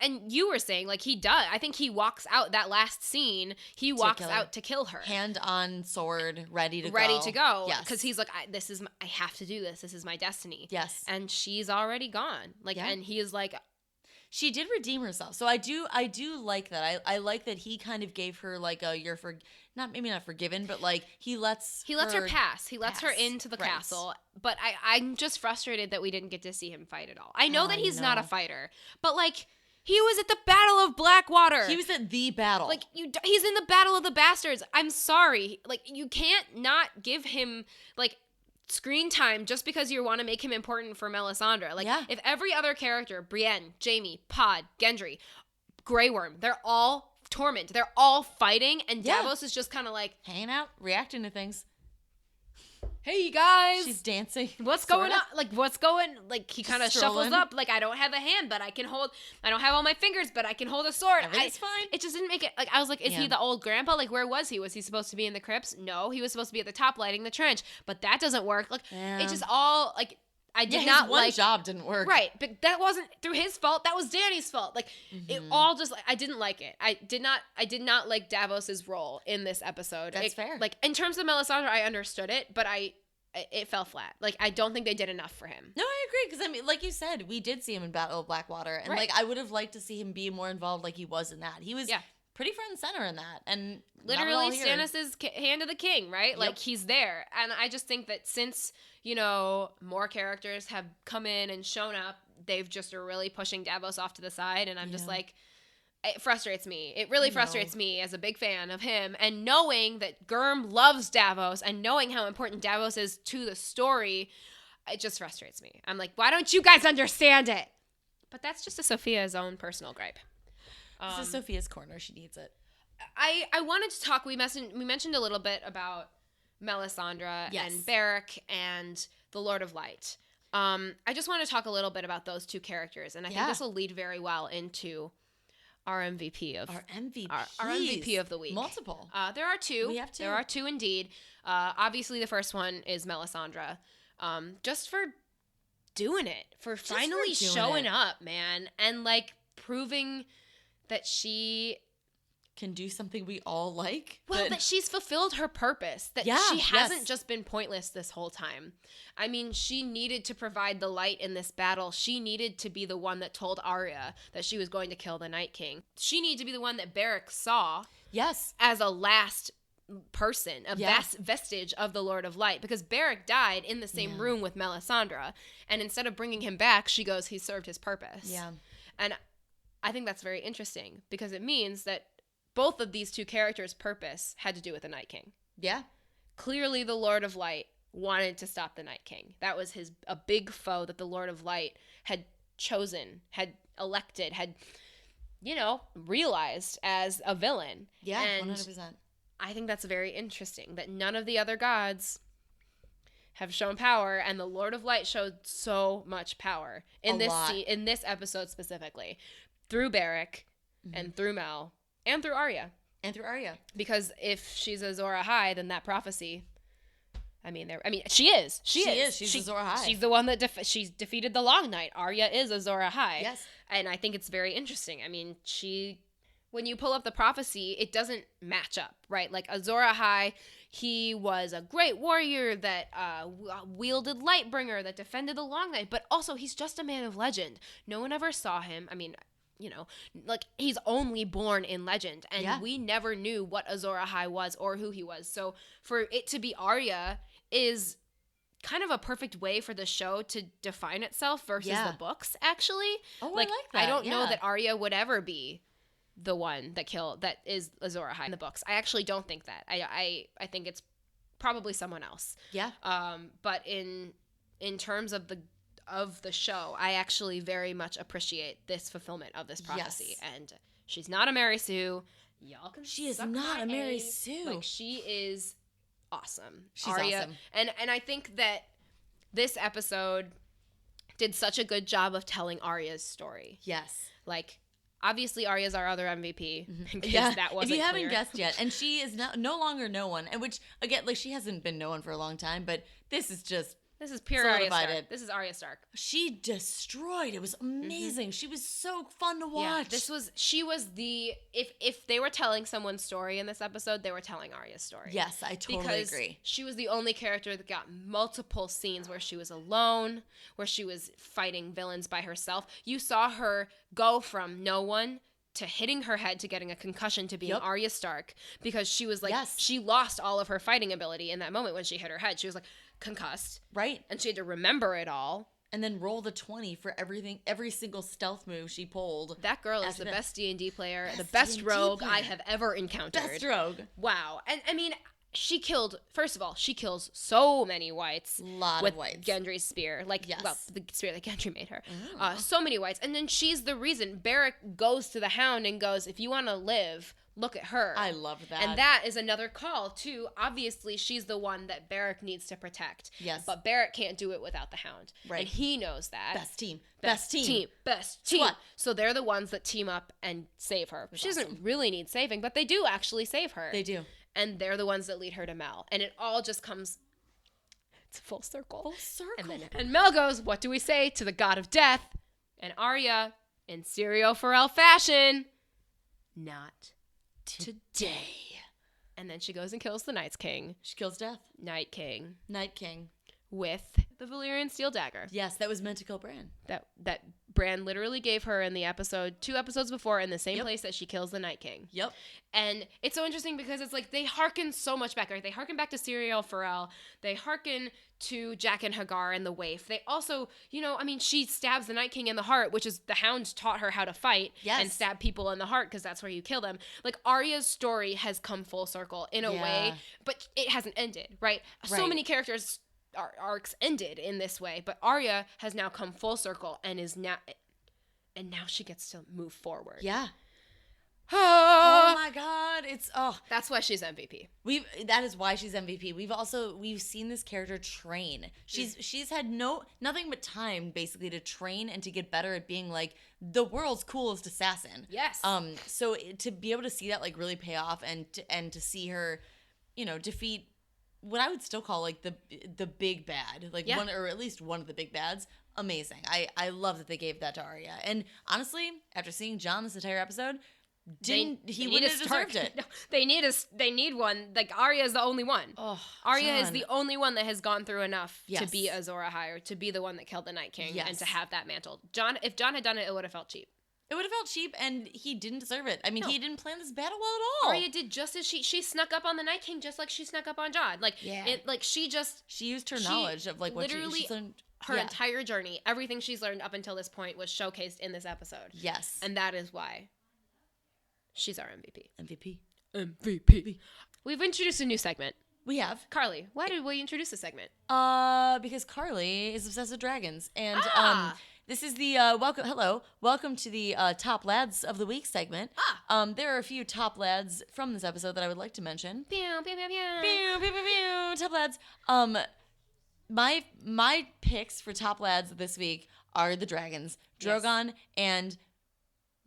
and you were saying, like, he does. I think he walks out that last scene. He walks out to kill her. Hand on sword, ready to go. Ready to go. Yes. Because he's like, I have to do this. This is my destiny. Yes. And she's already gone. Like, and he is like... She did redeem herself. So I do like that. I like that he kind of gave her like a maybe not forgiven, but like he lets her pass. He lets her into the castle. But I'm just frustrated that we didn't get to see him fight at all. I know that he's not a fighter, but like he was at the Battle of Blackwater. He was at the battle. Like he's in the Battle of the Bastards. I'm sorry. Like you can't not give him like screen time just because you want to make him important for Melisandre. Like, if every other character, Brienne, Jaime, Pod, Gendry, Grey Worm, they're all Tormund, they're all fighting, and Davos is just kind of like... hanging out, reacting to things. Hey, you guys. She's dancing. What's going on? Like, what's going... Like, he kind of shuffles up. Like, I don't have a hand, but I can hold... I don't have all my fingers, but I can hold a sword. Everything's fine. It just didn't make it... Like, I was like, is he the old grandpa? Like, where was he? Was he supposed to be in the crypts? No, he was supposed to be at the top lighting the trench. But that doesn't work. Like, it just all... Like, I did not like... one job didn't work. Right, but that wasn't through his fault. That was Dany's fault. Like, it all just... Like, I didn't like it. I did not like Davos's role in this episode. That's fair. Like, in terms of Melisandre, I understood it, but it fell flat. Like, I don't think they did enough for him. No, I agree. Because, I mean, like you said, we did see him in Battle of Blackwater. And, like, I would have liked to see him be more involved like he was in that. He was pretty front and center in that. And literally Stannis' hand of the king, right? Like, he's there. And I just think that since, you know, more characters have come in and shown up, they've just are really pushing Davos off to the side. And I'm just like... It frustrates me. It really frustrates me as a big fan of him. And knowing that Gurm loves Davos and knowing how important Davos is to the story, it just frustrates me. I'm like, why don't you guys understand it? But that's just a Sophia's own personal gripe. This is Sophia's corner. She needs it. I wanted to talk. We mentioned a little bit about Melisandre and Beric and the Lord of Light. I just want to talk a little bit about those two characters. And I think this will lead very well into... Our MVP of the week. Multiple. There are two. We have two. There are two indeed. Obviously, the first one is Melisandre. Just for doing it, for finally showing up, man, and like proving that she can do something we all like. Well, that she's fulfilled her purpose. That she hasn't just been pointless this whole time. I mean, she needed to provide the light in this battle. She needed to be the one that told Arya that she was going to kill the Night King. She needed to be the one that Beric saw as a last person, a vestige of the Lord of Light. Because Beric died in the same room with Melisandre. And instead of bringing him back, she goes, he served his purpose. Yeah. And I think that's very interesting because it means that both of these two characters' purpose had to do with the Night King. Yeah. Clearly, the Lord of Light wanted to stop the Night King. That was a big foe that the Lord of Light had chosen, had elected, had, you know, realized as a villain. Yeah, and 100%. I think that's very interesting that none of the other gods have shown power, and the Lord of Light showed so much power in this episode specifically, through Beric and through Mel. And through Arya. Because if she's Azor Ahai, then that prophecy... she is. She is. She's Azor Ahai. She's the one that she's defeated the Long Night. Arya is Azor Ahai. Yes. And I think it's very interesting. I mean, when you pull up the prophecy, it doesn't match up, right? Like Azor Ahai, he was a great warrior that wielded Lightbringer, that defended the Long Night, but also he's just a man of legend. No one ever saw him. I mean... You know, like he's only born in legend, and we never knew what Azor Ahai was or who he was. So for it to be Arya is kind of a perfect way for the show to define itself versus the books. Actually, I like that. I don't know that Arya would ever be the one that is Azor Ahai in the books. I actually don't think that. I think it's probably someone else. Yeah. But in terms of the show, I actually very much appreciate this fulfillment of this prophecy. Yes. And she's not a Mary Sue. Y'all can She is not a Mary Sue. Like, she is awesome. She's Arya. Awesome. And I think that this episode did such a good job of telling Arya's story. Yes. Like, obviously, Arya's our other MVP. In case that wasn't if you haven't clear. guessed yet, and she is no longer no one, and which again, like she hasn't been no one for a long time, but this is just This is pure Arya solidified Stark. it. This is Arya Stark. She destroyed. It was amazing. She was so fun to watch. Yeah, she was the if they were telling someone's story in this episode, they were telling Arya's story. Yes, I totally because agree. She was the only character that got multiple scenes where she was alone, where she was fighting villains by herself. You saw her go from no one to hitting her head to getting a concussion to being Arya Stark because she was like she lost all of her fighting ability in that moment when she hit her head. She was like concussed. Right. And she had to remember it all. And then roll the 20 for every single stealth move she pulled. That girl is the best D&D player, the best rogue I have ever encountered. Best rogue. Wow. And I mean, first of all, she kills so many whites. Of whites. Gendry's spear. Well, the spear that Gendry made her. So many whites. And then she's the reason Beric goes to the Hound and goes, if you want to live, look at her. I love that. And that is another call, too. Obviously, she's the one that Beric needs to protect. Yes. But Beric can't do it without the Hound. Right. And he knows that. Best team. Best team. Squad. So they're the ones that team up and save her. She doesn't really need saving, but they do actually save her. They do. And they're the ones that lead her to Mel. And it all just comes... It's full circle. Full circle. And Mel goes, what do we say to the god of death? And Arya, in Syrio Forel fashion, not today. And then she goes and kills the Night's King. She kills Death. Night King. With the Valyrian steel dagger. Yes, that was meant to kill Bran. That Bran literally gave her in the episode 2 episodes before in the same place that she kills the Night King. Yep. And it's so interesting because it's like they harken so much back. Right? They harken back to Syrio Forel. They harken to Jack and Hagar and the Waif. They also, she stabs the Night King in the heart, which is the Hound taught her how to fight and stab people in the heart because that's where you kill them. Like Arya's story has come full circle in a way, but it hasn't ended, right? So many characters arcs ended in this way, but Arya has now come full circle and now she gets to move forward. Yeah. Oh my God. That's why she's MVP. That is why she's MVP. We've seen this character train. She's had nothing but time basically to train and to get better at being like the world's coolest assassin. Yes. So to be able to see that like really pay off and to see her, defeat what I would still call like the big bad, like one or at least one of the big bads. Amazing. I love that they gave that to Arya. And honestly, after seeing Jon this entire episode, he wouldn't have deserved it. No, they need one. Like Arya is the only one. Oh, Arya is Jon. the only one that has gone through enough to be Azor Ahai or to be the one that killed the Night King and to have that mantle. If Jon had done it, it would have felt cheap. It would have felt cheap, and he didn't deserve it. I mean, he didn't plan this battle well at all. Arya did just as she snuck up on the Night King, just like she snuck up on Jon. She used her knowledge of like what literally she's learned. Her entire journey, everything she's learned up until this point was showcased in this episode. Yes, and that is why she's our MVP. MVP. We've introduced a new segment. We have. Carly, why did we introduce this segment? Because Carly is obsessed with dragons, and this is the welcome to the Top Lads of the Week segment. There are a few top lads from this episode that I would like to mention. Pew, pew, pew, pew. Pew, pew, pew, pew. Top lads. My picks for top lads this week are the dragons, Drogon and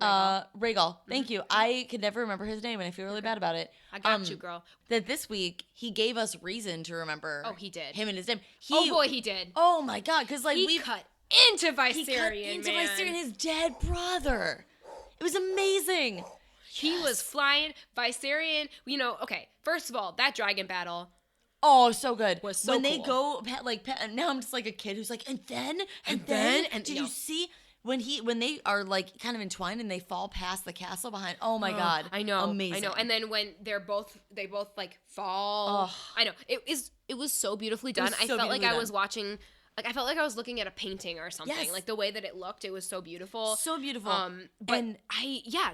Rhaegal. Thank you. I could never remember his name, and I feel really bad about it. I got you, girl. That this week he gave us reason to remember. Oh, he did. Him and his name. He did. Oh my God, because like we cut into Viserion, his dead brother. It was amazing. He was flying Viserion. Okay. First of all, that dragon battle. Oh, so good. Was so when cool. they go and now I'm just like a kid who's like, and then did you see when they are like kind of entwined and they fall past the castle behind? Oh my God. I know. Amazing. I know. And then when they both like fall. Oh. I know. It was so beautifully done. I felt like I was watching. Like, I felt like I was looking at a painting or something. Yes. Like, the way that it looked, it was so beautiful. So beautiful. But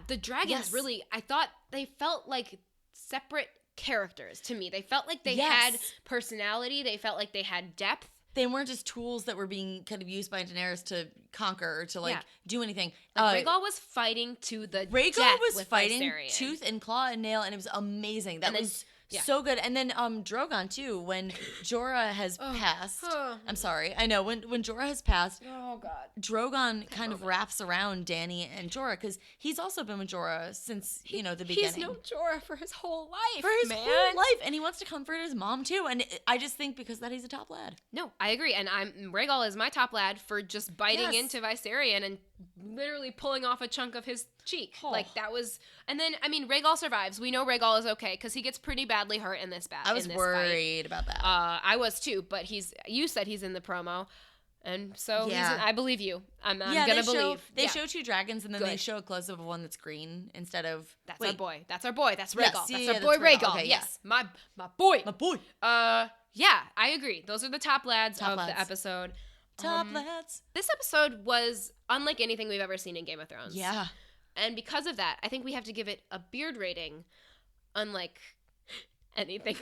the dragons really, I thought they felt like separate characters to me. They felt like they had personality. They felt like they had depth. They weren't just tools that were being kind of used by Daenerys to conquer or to do anything. Rhaegal was fighting to the death with fighting Viserion. tooth and claw and nail, and it was amazing. That was Yeah. So good. And then Drogon too, when Jorah has passed. I'm sorry. I know when Jorah has passed. Oh God. Drogon kind of wraps around Dany and Jorah because he's also been with Jorah since the beginning. He's known Jorah for his whole life. For his whole life, and he wants to comfort his mom too. And I just think because that he's a top lad. No, I agree. And Rhaegal is my top lad for just biting into Viserion and literally pulling off a chunk of his cheek. Oh. Like that was, and then Rhaegal survives. We know Rhaegal is okay because he gets pretty badly hurt in this battle. I was worried about that. I was too, but you said he's in the promo, and so I believe you. I'm gonna believe. They show 2 dragons, and then they show a close up of one that's green instead of. That's our boy. That's Rhaegal. Yes, that's our boy Rhaegal. Okay, yes, my boy. My boy. Yeah, I agree. Those are the top lads of the episode. Top lads. This episode was unlike anything we've ever seen in Game of Thrones. Yeah. And because of that, I think we have to give it a beard rating, unlike anything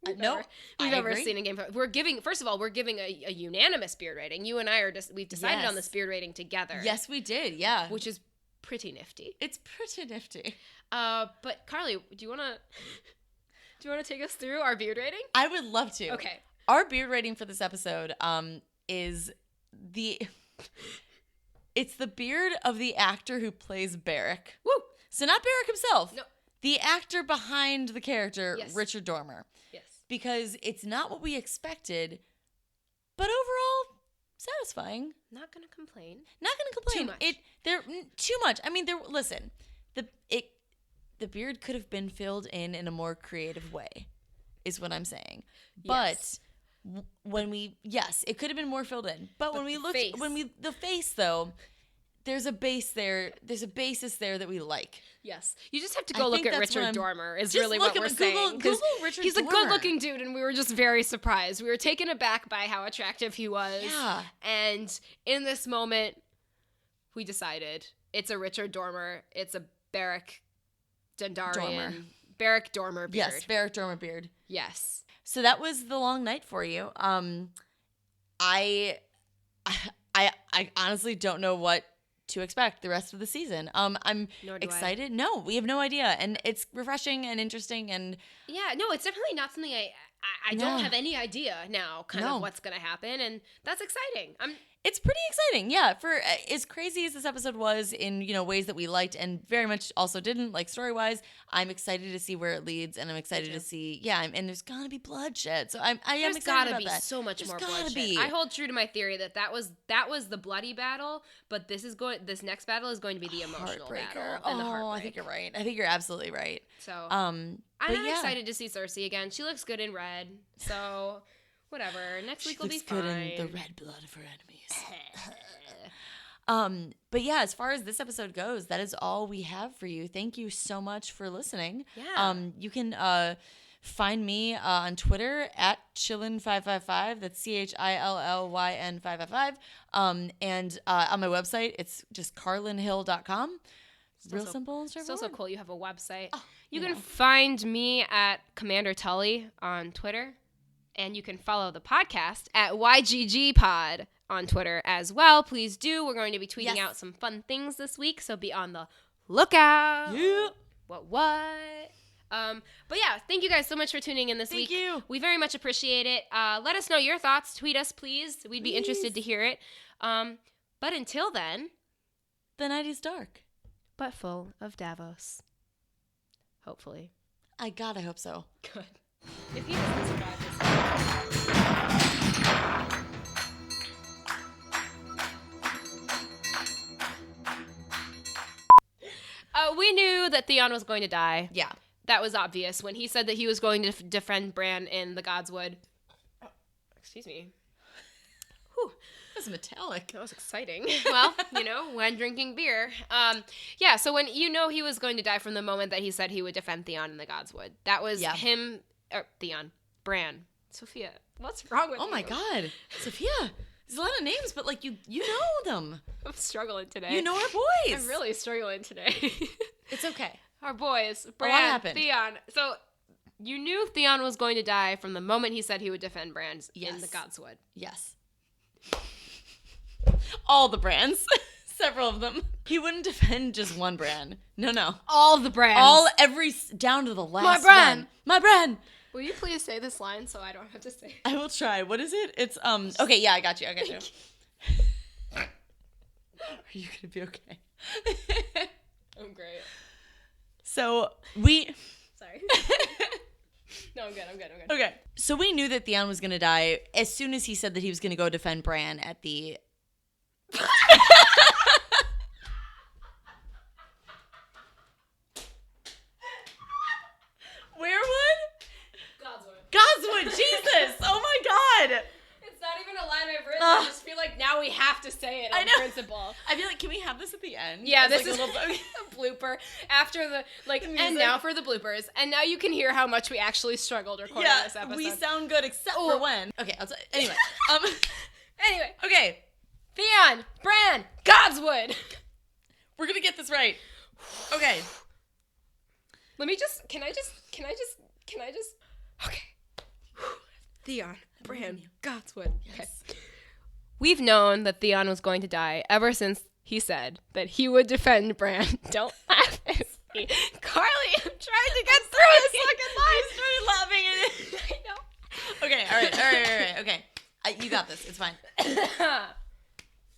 we've ever seen in Game of Thrones. First of all, we're giving a unanimous beard rating. You and I we've decided on this beard rating together. Yes, we did. Yeah. Which is pretty nifty. It's pretty nifty. But Carly, do you want to take us through our beard rating? I would love to. Okay. Our beard rating for this episode is it's the beard of the actor who plays Beric. Woo! So not Beric himself. No. The actor behind the character, Yes. Richard Dormer. Yes. Because it's not what we expected, but overall satisfying. Not gonna complain. Not gonna complain. Too much. I mean, listen. The beard could have been filled in a more creative way, is what I'm saying. Yes. But it could have been more filled in. But when we looked, the face though, there's a base there. There's a basis there that we like. Yes, you just have to go look at Richard Dormer. Is really what we're saying. Google Richard he's Dormer. a good-looking dude, and we were just very surprised. We were taken aback by how attractive he was. Yeah. And in this moment, we decided it's a Richard Dormer. It's a Beric Dondarrion. Beric Dormer beard. Yes, Beric Dormer beard. Yes. So that was the long night for you. I honestly don't know what to expect the rest of the season. I'm excited. No, we have no idea, and it's refreshing and interesting. And yeah, no, it's definitely not something I don't have any idea now. Of what's gonna happen, and that's exciting. It's pretty exciting, yeah. For as crazy as this episode was in ways that we liked and very much also didn't, like story-wise, I'm excited to see where it leads, and I'm excited to see, and there's gonna be bloodshed, so I am excited about that. There's gotta be so much more bloodshed. I hold true to my theory that was the bloody battle, but this next battle is going to be the emotional battle and the heartbreak. I think you're right. I think you're absolutely right. So I'm excited to see Cersei again. She looks good in red, so. Whatever. Next week will be fine. Good in the red blood of her enemies. But yeah, as far as this episode goes, that is all we have for you. Thank you so much for listening. Yeah. You can find me on Twitter at Chillin555. That's CHILLYN 555. And on my website, it's just carlinhill.com. Real simple and straightforward. Still so cool. You have a website. You can find me at Commander Tully on Twitter. And you can follow the podcast at YGGPod on Twitter as well. Please do. We're going to be tweeting out some fun things this week, so be on the lookout. Yeah. What? But yeah, thank you guys so much for tuning in this week. Thank you. We very much appreciate it. Let us know your thoughts. Tweet us, please. We'd be interested to hear it. But until then, the night is dark, but full of Davos. Hopefully. I hope so. Good. If he doesn't survive this. We knew that Theon was going to die. Yeah. That was obvious when he said that he was going to defend Bran in the Godswood. Oh, excuse me. Whew. That was metallic. That was exciting. Well, when drinking beer. So when he was going to die from the moment that he said he would defend Theon in the Godswood. That was him, Theon, Bran, Sophia. What's wrong with you? Oh my God. Sophia. There's a lot of names, but you know them. I'm struggling today. You know our boys. I'm really struggling today. It's okay. Our boys, Bran, Theon. So you knew Theon was going to die from the moment he said he would defend Bran in the Godswood. Yes. All the Brans. Several of them. He wouldn't defend just one brand. No. All the brands. Down to the last My brand. one. My brand. Will you please say this line so I don't have to say it? I will try. What is it? It's, okay, yeah, I got you. Are you gonna be okay? I'm great. So, Sorry. No, I'm good. Okay. So we knew that Theon was gonna die as soon as he said that he was gonna go defend Bran at the... Weirwood? Godswood, Jesus! Oh my God! It's not even a line I've written. I just feel like now we have to say it on principle. I feel like, can we have this at the end? Yeah, as this like is a little... a blooper after the and now for the bloopers. And now you can hear how much we actually struggled recording this episode. We sound good except for when. Okay, anyway. Anyway, okay. Theon, Bran, Godswood. We're gonna get this right. Okay. Can I just okay. Theon, Bran, Godswood. Okay. We've known that Theon was going to die ever since he said that he would defend Bran. Don't laugh at me. Carly, I'm trying to get through this fucking line. I started laughing at it. I know. Okay, all right. Okay. You got this. It's fine.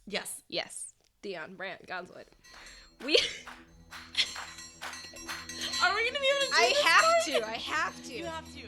Yes. Yes. Theon, Bran, Godswood. Are we gonna be able to do this? I have to. You have to.